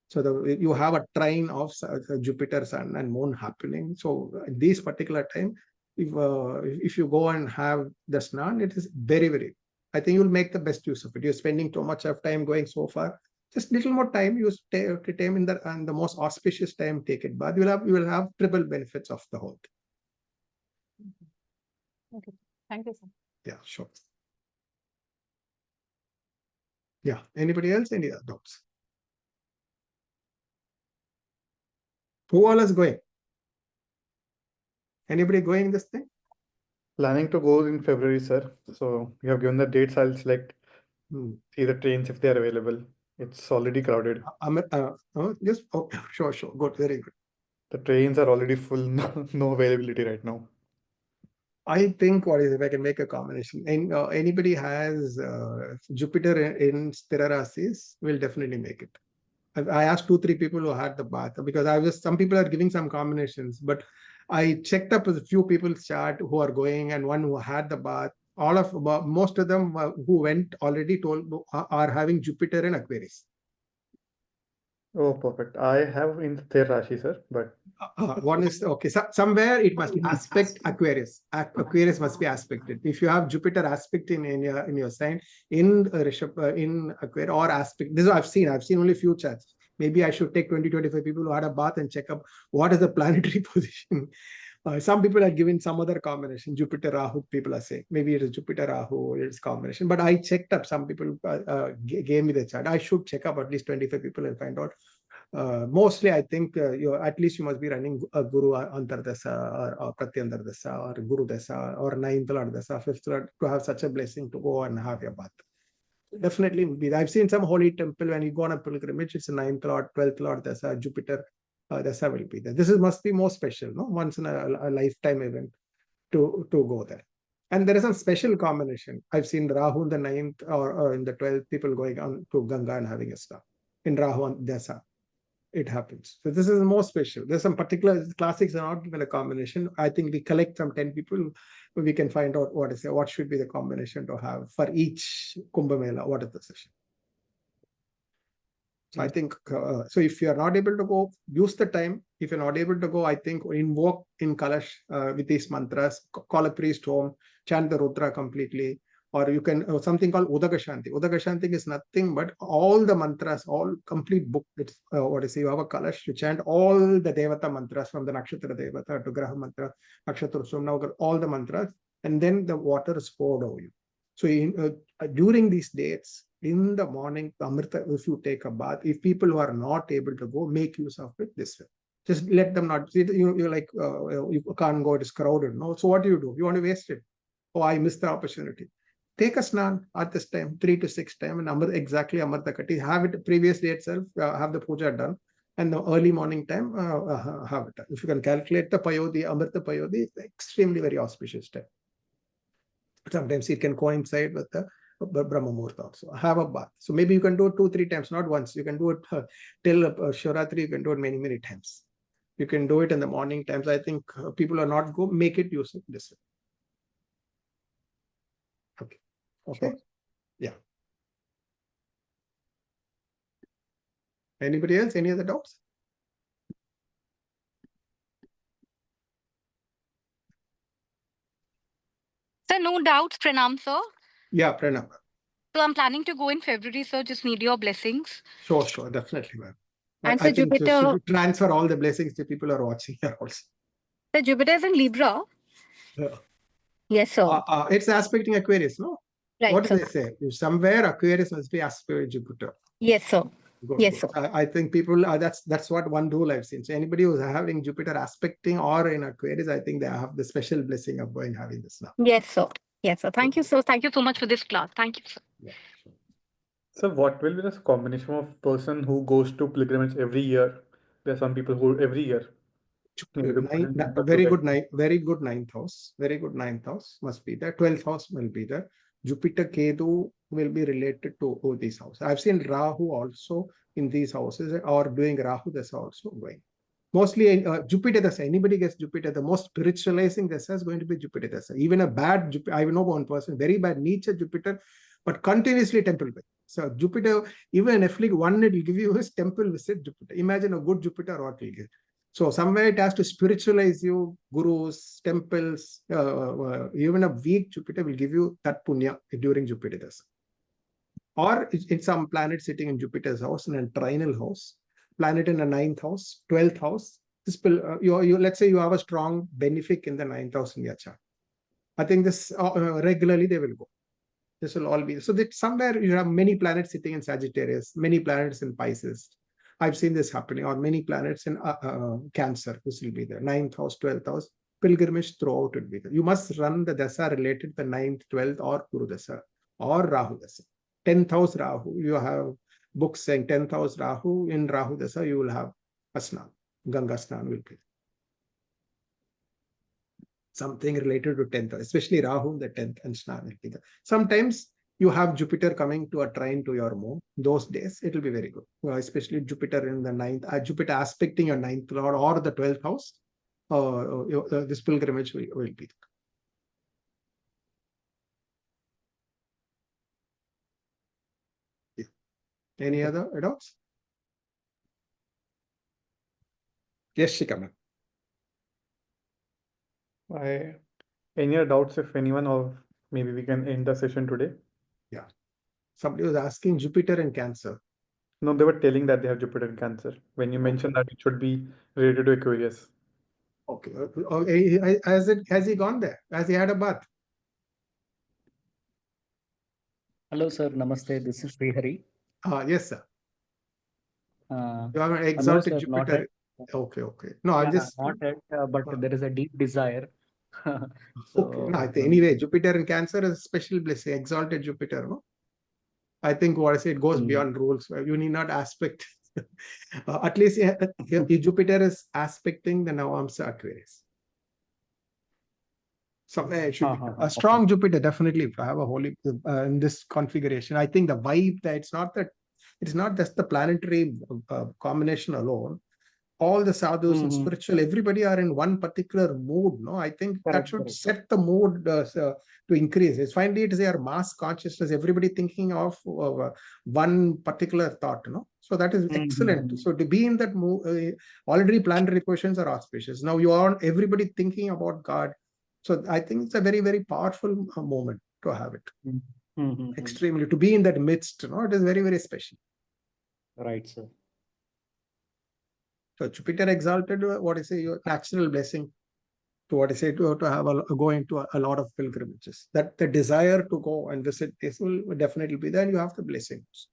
So you have a trine of Jupiter, Sun, and Moon happening. So at this particular time, if you go and have the Snan, it is very, very. I think you'll make the best use of it. You're spending too much of time going so far. Just little more time. You stay time in the most auspicious time. Take it bath. You will have triple benefits of the whole thing. Okay. Thank you, sir. Yeah, sure. Yeah. Anybody else? Any other doubts? Who all is going? Anybody going this thing? Planning to go in February, sir. So you have given the dates. I'll select, see the trains if they are available. It's already crowded. Yes. Oh, sure. Good. Very good. The trains are already full. No availability right now. I think what is, if I can make a combination, and anybody has Jupiter in Sthira Rasis will definitely make it. I asked 2-3 people who had the bath, because some people are giving some combinations, but I checked up with a few people's chart who are going, and one who had the bath. Most of them who went already are having Jupiter in Aquarius. Oh, perfect. I have in Sthir Rashi, sir, but one is okay. Somewhere it must be aspect Aquarius. Aquarius must be aspected. If you have Jupiter aspect in your sign in in Aquarius or aspect, this is what I've seen. I've seen only few charts. Maybe I should take 20-25 people who had a bath and check up what is the planetary position. Some people are giving some other combination. Jupiter Rahu, people are saying maybe it is Jupiter Rahu, it's combination. But I checked up. Some people gave me the chart. I should check up at least 25 people and find out. Mostly, I think at least you must be running a Guru Antardasa or Pratyantardasa or Guru Dasa or 9th Lord Dasa, 5th Lord, to have such a blessing to go and have your bath. Definitely will be. I've seen some holy temple when you go on a pilgrimage, it's a 9th Lord, 12th Lord Dasa, Jupiter Dasa will be there. This must be more special, no? Once in a lifetime event to go there. And there is some special combination. I've seen Rahu in the 9th or in the 12th, people going on to Ganga and having a stuff in Rahu and Dasa. It happens. So this is more special. There's some particular classics are not given a combination. I think we collect some 10 people, we can find out what should be the combination to have for each Kumbha Mela. What is the session? So I think so. If you are not able to go, use the time. If you're not able to go, I think invoke in Kalash with these mantras, call a priest home, chant the Rudra completely. Or you can something called Udagashanti. Udagashanti is nothing but all the mantras, all complete book. It's what is it? You have a kalash, you chant all the Devata mantras from the Nakshatra Devata to Graha mantra, Nakshatra Sumna, all the mantras, and then the water is poured over you. So during these dates, in the morning, Amritha, if you take a bath, if people who are not able to go, make use of it this way. Just let them not. You're like you can't go; it is crowded. No. So what do? You want to waste it? Oh, I missed the opportunity. Take a Snan at this time, 3 to 6 time, and exactly Amritha Ghati. Have it previous day itself, have the puja done, and the early morning time, have it done. If you can calculate the Payodi, Amritha Payodi, it's extremely very auspicious time. Sometimes it can coincide with the Brahma Muhurtha also. Have a bath. So maybe you can do it 2-3 times, not once. You can do it till Shivratri, you can do it many, many times. You can do it in the morning times. I think people are not go, make it use it this way. Okay. Okay. Sure. Yeah. Anybody else? Any other doubts? Sir, no doubts, Pranam, sir. Yeah, Pranam. So I'm planning to go in February, sir. Just need your blessings. Sure, definitely, ma'am. And I so think Jupiter, just transfer all the blessings to people who are watching here also. the Jupiter is in Libra. Yeah. Yes, sir. It's aspecting Aquarius, no? Right, What do sir. they say? Somewhere Aquarius must be aspecting Jupiter. Yes, sir. Good, Yes, good. sir. I think people that's what one rule I've seen. So anybody who's having Jupiter aspecting or in Aquarius, I think they have the special blessing of going having this now. Yes, sir. Yes, sir. Thank you, sir. Thank you so much for this class. Thank you, sir. Yeah, sure. So what will be this combination of person who goes to pilgrimage every year? There are some people who every year. Maybe the golden temple to Very get- good night. Very good ninth house. Very good ninth house must be there. 12th house will be there. Jupiter Ketu will be related to this house. I've seen Rahu also in these houses or doing Rahu Dasa also going. Mostly Jupiter Dasa. Anybody gets Jupiter, the most spiritualizing Dasa is going to be Jupiter Dasa. Even a bad Jupiter, I know one person, very bad nature Jupiter, but continuously temple visit. So Jupiter, even if like one it will give you his temple visit Jupiter. Imagine a good Jupiter, what will get. So somewhere it has to spiritualize you, gurus, temples, even a weak Jupiter will give you that punya during Jupiter's. Or it's some planet sitting in Jupiter's house, in a trinal house, planet in a 9th house, 12th house. This will, let's say you have a strong benefic in the 9th house in your chart. I think this regularly they will go. This will all be, so that somewhere you have many planets sitting in Sagittarius, many planets in Pisces. I've seen this happening, or many planets in Cancer. This will be there. 9th house, 12th house, pilgrimage throughout will be there. You must run the dasa related to the 9th, 12th, or Guru dasa, or Rahu dasa. 10th house Rahu. You have books saying 10th house Rahu. In Rahu dasa, you will have a Snan. Ganga Snan will be something related to 10th, especially Rahu, the 10th, and Snan will be there. Sometimes you have Jupiter coming to a trine to your moon. Those days, it will be very good. Especially Jupiter in the 9th, Jupiter aspecting your 9th lord or the 12th house. This pilgrimage will be there. Yeah. Any other doubts? Yes, Shikha. Any other doubts, if anyone, or maybe we can end the session today? Yeah. Somebody was asking Jupiter in Cancer. No, they were telling that they have Jupiter in Cancer. When you mentioned that it should be related to Aquarius. Okay. Has he gone there? Has he had a bath? Hello, sir. Namaste. This is Srihari. Yes, sir. You have an no, exalted sir, not Jupiter. yet. Okay. No, I'm just not yet, but there is a deep desire. okay. So, No, I think anyway, Jupiter in Cancer is a special blessing, exalted Jupiter. No, I think what I say, it goes beyond rules. You need not aspect. At least Jupiter is aspecting the Navamsa Aquarius. Somewhere it should be a strong Jupiter. Definitely, if I have a holy in this configuration, I think the vibe that it's not just the planetary combination alone. all the sadhus and Mhm. spiritual, everybody are in one particular mood. No, I think that Correct, should correct. set the mood to increase. It's finally it is their mass consciousness. Everybody thinking of one particular thought. No, so that is excellent. Mhm. So to be in that mood, already planetary positions are auspicious. Now you are everybody thinking about God. So I think it's a very, very powerful moment to have it. Mhm. Extremely to be in that midst. No, it is very, very special. Right, sir. So Jupiter exalted, what I say, your natural blessing to what I say to have go into a lot of pilgrimages. That the desire to go and visit this will definitely be there. And you have the blessings.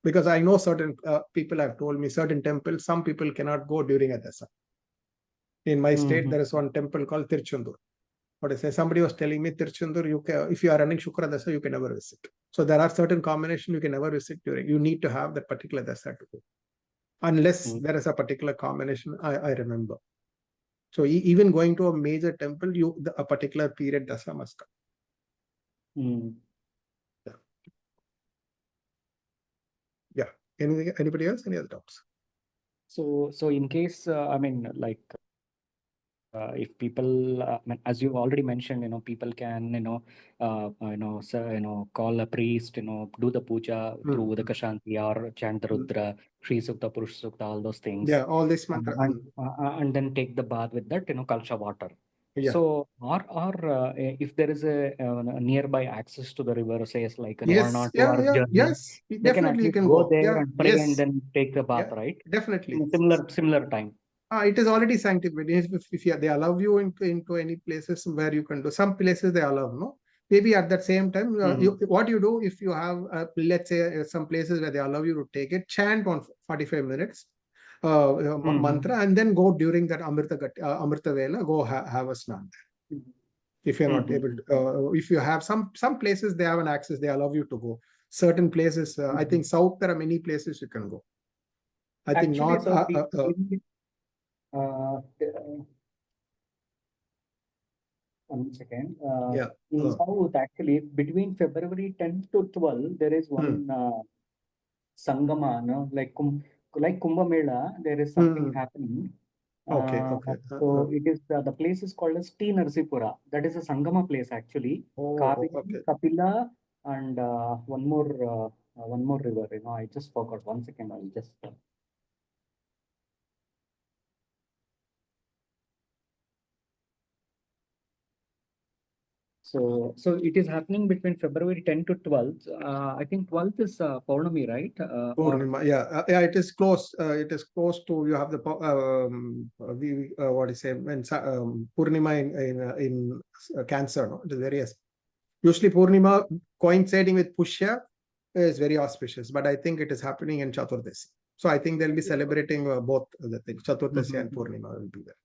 Because I know certain people have told me certain temples, some people cannot go during a dasa. In my state, there is one temple called Tiruchendur. What I say, somebody was telling me Tiruchendur, you can, if you are running Shukra dasa, you can never visit. So there are certain combinations you can never visit during. You need to have that particular dasa to go. Unless there is a particular combination, I remember. So even going to a major temple, a particular period dasa must come. Yeah. Anybody else? Any other doubts? So in case, I mean, like, if people, I mean, as you already mentioned, people can, call a priest, do the puja through the Kashanti or chant the Rudra, Shri Sukta, Purush Sukta, all those things. Yeah, all this mantra. And then take the bath with that, Kalsha water. Yeah. So, or if there is a nearby access to the river, says like an Yes, 1 or 2 yeah, hour yeah, journey, yes, they can at definitely you least can go go. there Yeah, and pray yes. and then take the bath, Yeah, right? definitely. In a similar time. It is already sanctified. If they allow you into any places where you can do. Some places they allow, no? Maybe at that same time, what you do if you have, let's say, some places where they allow you to take it, chant on 45 minutes, mantra, and then go during that Amritha Ghati, Amritha Vela, go have a snan. If you're not able to, if you have some places they have an access, they allow you to go. Certain places, I think south there are many places you can go. I think Actually, not. One second. Yeah. In South, actually, between February 10th to 12th, there is one Sangama, no? Like Kumbha Mela, there is something happening. Okay. So it is the place is called as T Narsipura. That is a Sangama place actually. Kaveri, Okay. Kapila, and one more river. I just forgot. 1 second. I'll just. So it is happening between February 10th to 12th. I think 12th is Purnami, right? Purnima, yeah, it is close. It is close to you have the what do you say when Purnima in Cancer. No, it is very usually Purnima coinciding with Pushya is very auspicious, but I think it is happening in Chaturdasi. So I think they'll be celebrating both the things. Chaturdasi and Purnima will be there.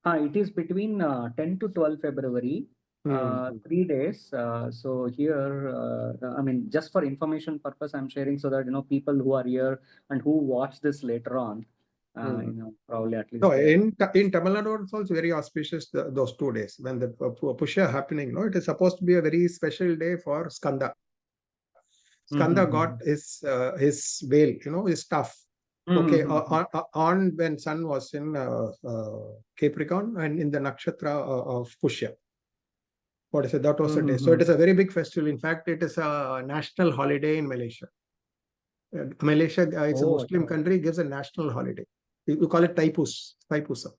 It is between 10 to 12 February, 3 days. So here, I mean, just for information purpose, I'm sharing so that, people who are here and who watch this later on, probably at least. No, in Tamil Nadu, it's also very auspicious those 2 days when the Pushya happening. No, it is supposed to be a very special day for Skanda. Skanda got his veil, his stuff. Okay, on when sun was in Capricorn and in the nakshatra of Pushya. What is it? That was a day. So it is a very big festival. In fact, it is a national holiday in Malaysia. Malaysia, it's a Muslim country, gives a national holiday. You call it Thaipusam.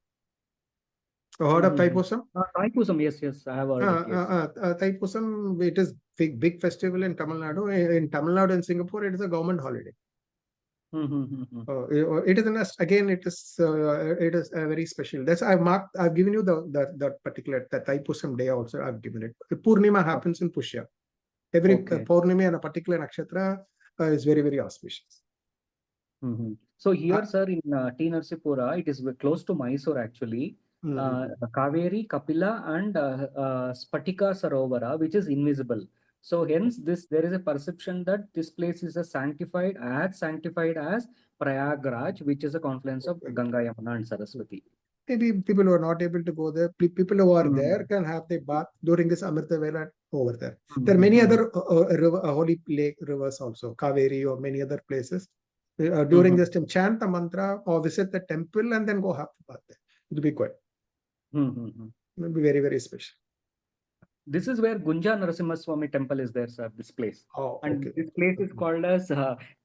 Heard of Thaipusam? Thaipusam, yes, I have heard it. Yes. Thaipusam, it is big festival in Tamil Nadu. In Tamil Nadu and Singapore, it is a government holiday. It is again. It is very special. That's I've given you the particular Thaipusam day also. I've given it. Purnima happens in Pushya. Every Purnima and a particular nakshatra is very, very auspicious. So here, sir, in T Narsipura, it is close to Mysore actually. Kaveri, Kapila, and Spatika Sarovara, which is invisible. So hence, there is a perception that this place is sanctified as Prayagraj, which is a confluence of Ganga, Yamuna, and Saraswati. Maybe people who are not able to go there, people who are there can have their bath during this Amritha Vela over there. There are many other holy lake rivers also, Kaveri or many other places. During this time, chant the mantra or visit the temple and then go have the bath there. It will be good. It will be very, very special. This is where Gunja Narasimha Swami temple is there, sir, this place. Oh, And okay. this place is called as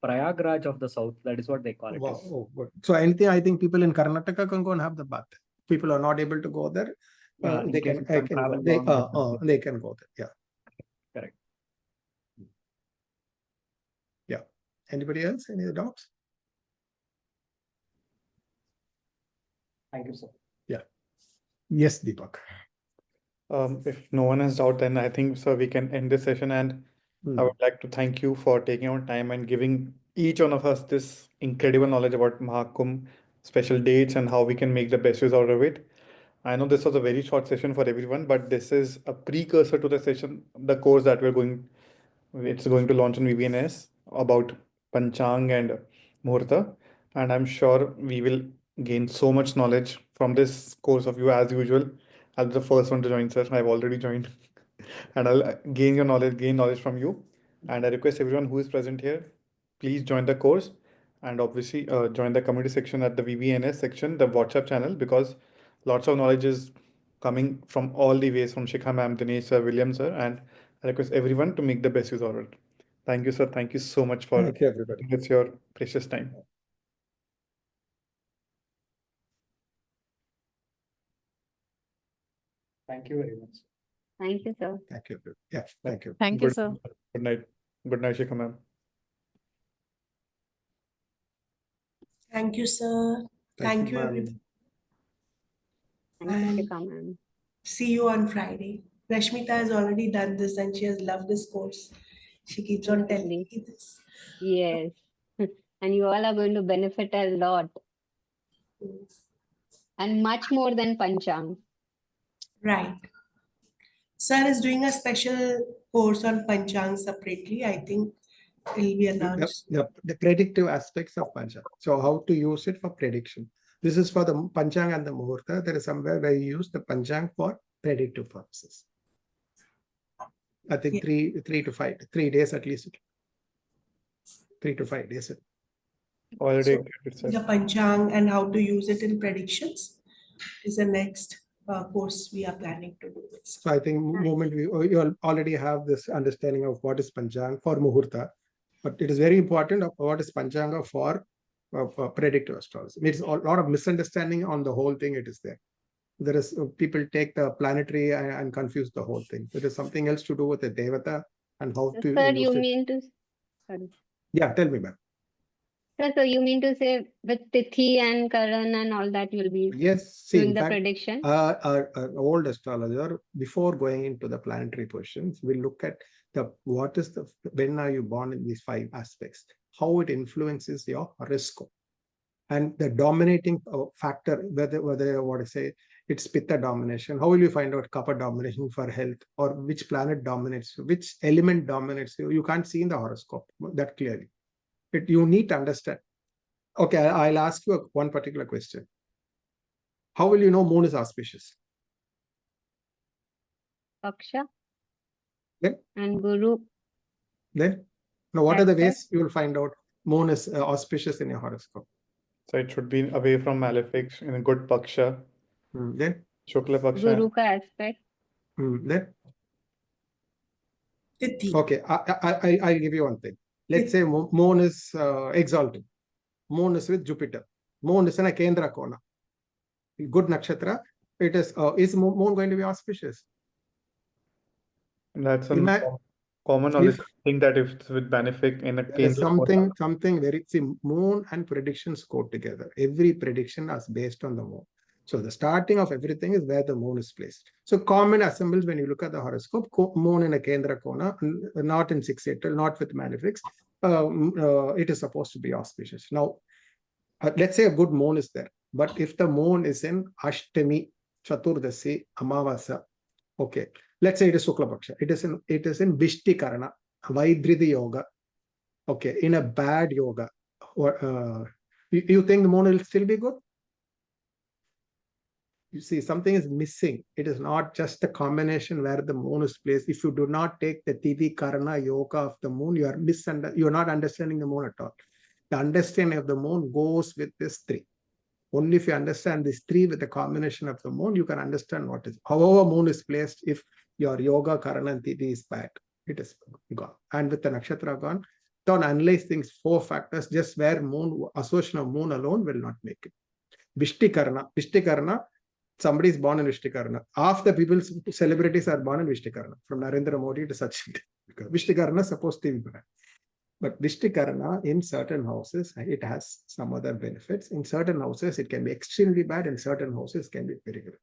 Prayagraj of the south. That is what they call it. Wow. As. Oh, good. So anything, I think people in Karnataka can go and have the bath. People are not able to go there. They can go. They can go there. Yeah. Correct. Yeah. Anybody else? Any doubts? Thank you, sir. Yeah. Yes, Deepak. If no one has doubt, then I think, sir, we can end this session. And I would like to thank you for taking your time and giving each one of us this incredible knowledge about Mahakumbh, special dates, and how we can make the best use out of it. I know this was a very short session for everyone, but this is a precursor to the session, the course that it's going to launch on VBNS about panchang and Muhurtha. And I'm sure we will gain so much knowledge from this course of you as usual. I'll be the first one to join, sir. I've already joined. And I'll gain knowledge from you. And I request everyone who is present here, please join the course and obviously join the community section at the VBNS section, the WhatsApp channel, because lots of knowledge is coming from all the ways from Shikha ma'am, Dinesh sir, William sir, and I request everyone to make the best use of it. Thank you, sir. Thank you so much for Thank you, everybody. it's your precious time. Thank you very much. Thank you, sir. Thank you. Yeah. Thank you. Thank you, sir. Good night. Good night, Shikha ma'am. Thank you, sir. Thank you, ma'am. everybody. Thank you, And Shikha ma'am. see you on Friday. Rashmita has already done this and she has loved this course. She keeps on telling me this. Yes. And you all are going to benefit a lot and much more than panchang. Right. Sir is doing a special course on panchang separately. I think it will be announced. The predictive aspects of panchang. So how to use it for prediction. This is for the panchang and the muhurta. There is somewhere where you use the panchang for predictive purposes. I think 3 to 5, 3 days at least. 3 to 5 days. Already So, the panchang and how to use it in predictions is the next course we are planning to do. So I think moment you already have this understanding of what is panchang for muhurta, but it is very important of what is panchanga for predictive astrology. It's a lot of misunderstanding on the whole thing. It is there. There is people take the planetary and confuse the whole thing. There is something else to do with the devata and how to Sir, use you it. mean to, sorry. Yeah, tell me, ma'am. Sir, so you mean to say with Tithi and Karan and all that you'll be Yes, see, doing in the fact, prediction? An old astrologer, before going into the planetary positions, will look at when are you born in these 5 aspects, how it influences your horoscope. And the dominating factor, whether what I say, it's Pitta domination. How will you find out Kapha domination for health, or which planet dominates you, which element dominates you? You can't see in the horoscope that clearly. You need to understand. Okay, I'll ask you one particular question. How will you know moon is auspicious? Paksha Then? and Guru. Then? Now, what are the Aspect. ways you will find out moon is auspicious in your horoscope? So it should be away from malefics in a good paksha. Then? Shukla paksha. Guru ka aspect. Then? Tithi. Okay, I'll give you one thing. Let's say moon is exalted. Moon is with Jupiter. Moon is in a Kendra Kona. Good nakshatra. It is moon going to be auspicious? That's a common knowledge. I think that if it's with benefic in a There is something very, see, moon and predictions go together. Every prediction is based on the moon. So the starting of everything is where the moon is placed. So common assembles when you look at the horoscope, moon in a Kendra Kona, not in 6-8, not with malefics. It is supposed to be auspicious. Now, let's say a good moon is there. But if the moon is in Ashtami, Chaturdasi, Amavasa, okay. Let's say it is Sukla Paksha. It is in Bishti Karana, Vaidridi Yoga. Okay, in a bad yoga. You think the moon will still be good? You see, something is missing. It is not just the combination where the moon is placed. If you do not take the Tithi Karana yoga of the moon, you are not understanding the moon at all. The understanding of the moon goes with this 3. Only if you understand this 3 with the combination of the moon, you can understand what is. However, moon is placed, if your yoga, karana, and tithi is bad, it is gone. And with the nakshatra gone, don't analyze things 4 factors, just where moon, association of moon alone will not make it. Vishtikarna, somebody is born in Vishtikarna. Half the people, celebrities are born in Vishtikarna, from Narendra Modi to Sachin. Vishtikarna is supposed to be bad. But Vishtikarna in certain houses, it has some other benefits. In certain houses, it can be extremely bad. In certain houses, it can be very good.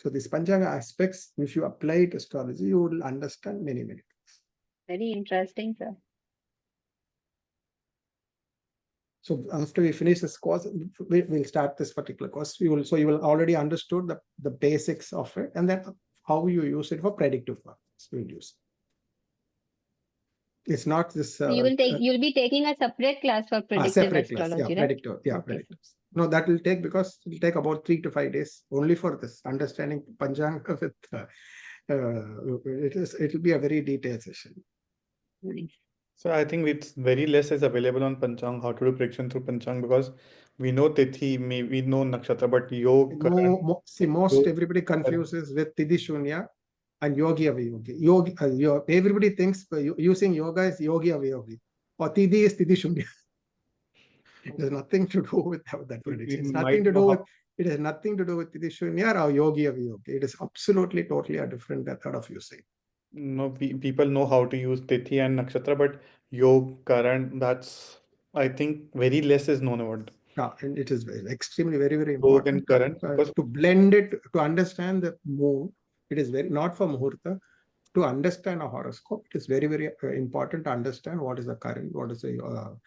So these panchanga aspects, if you apply it to astrology, you will understand many, many things. Very interesting, sir. So after we finish this course, we'll start this particular course. You will already understood the basics of it, and then how you use it for predictive purposes. We'll use it. It's not this. So you'll be taking a separate class for predictive separate class, astrology, yeah, right? predictive, yeah, Okay. predictive. No, that will take, because it will take about 3 to 5 days only for this understanding panchang with. It will be a very detailed session. Nice. So I think it's very less is available on Panchang, how to do prediction through Panchang, because we know Tithi, we know Nakshatra, but Yog, Karan, Most Yog- everybody confuses with Tithi Shunya and Yogi Avayogi. Everybody thinks using yoga is Yogi Avayogi, or Tithi is Tithi Shunya. It has nothing to do with that prediction. It's nothing to do with. It has nothing to do with Tithi Shunya or Yogi Avayogi. It is absolutely totally a different method of using. No, people know how to use Tithi and Nakshatra, but Yog, Karan, that's, I think, very less is known about. Yeah, and it is extremely very, very Yog and important Karan, because to blend it, to understand the moon. It is very not for Muhurtha. To understand a horoscope, it is very, very important to understand what is the current, what is the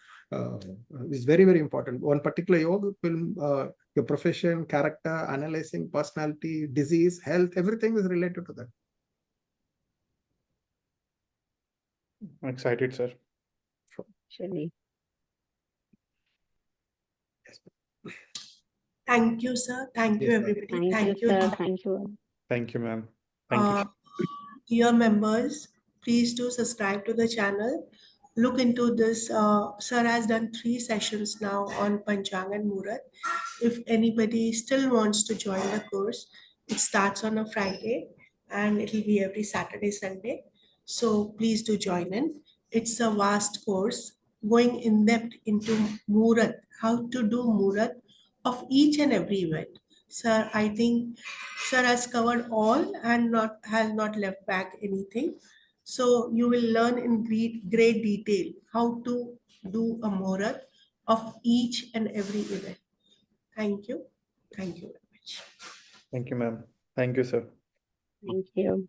is very, very important. One particular yoga will your profession, character, analyzing, personality, disease, health, everything is related to that. I'm excited, sir. Actually. Thank you, sir. Thank you, Yes, ma'am. everybody. Thank you, sir. Thank you. Thank you, ma'am. Thank you. Dear members, please do subscribe to the channel. Look into this. Sir has done 3 sessions now on Panchang and Muhurat. If anybody still wants to join the course, it starts on a Friday and it will be every Saturday, Sunday. So please do join in. It's a vast course going in depth into Muhurat, how to do Muhurat of each and every event. Sir, I think Sir has covered all and has not left back anything. So you will learn in great detail how to do a Muhurat of each and every event. Thank you. Thank you very much. Thank you, ma'am. Thank you, sir. Thank you.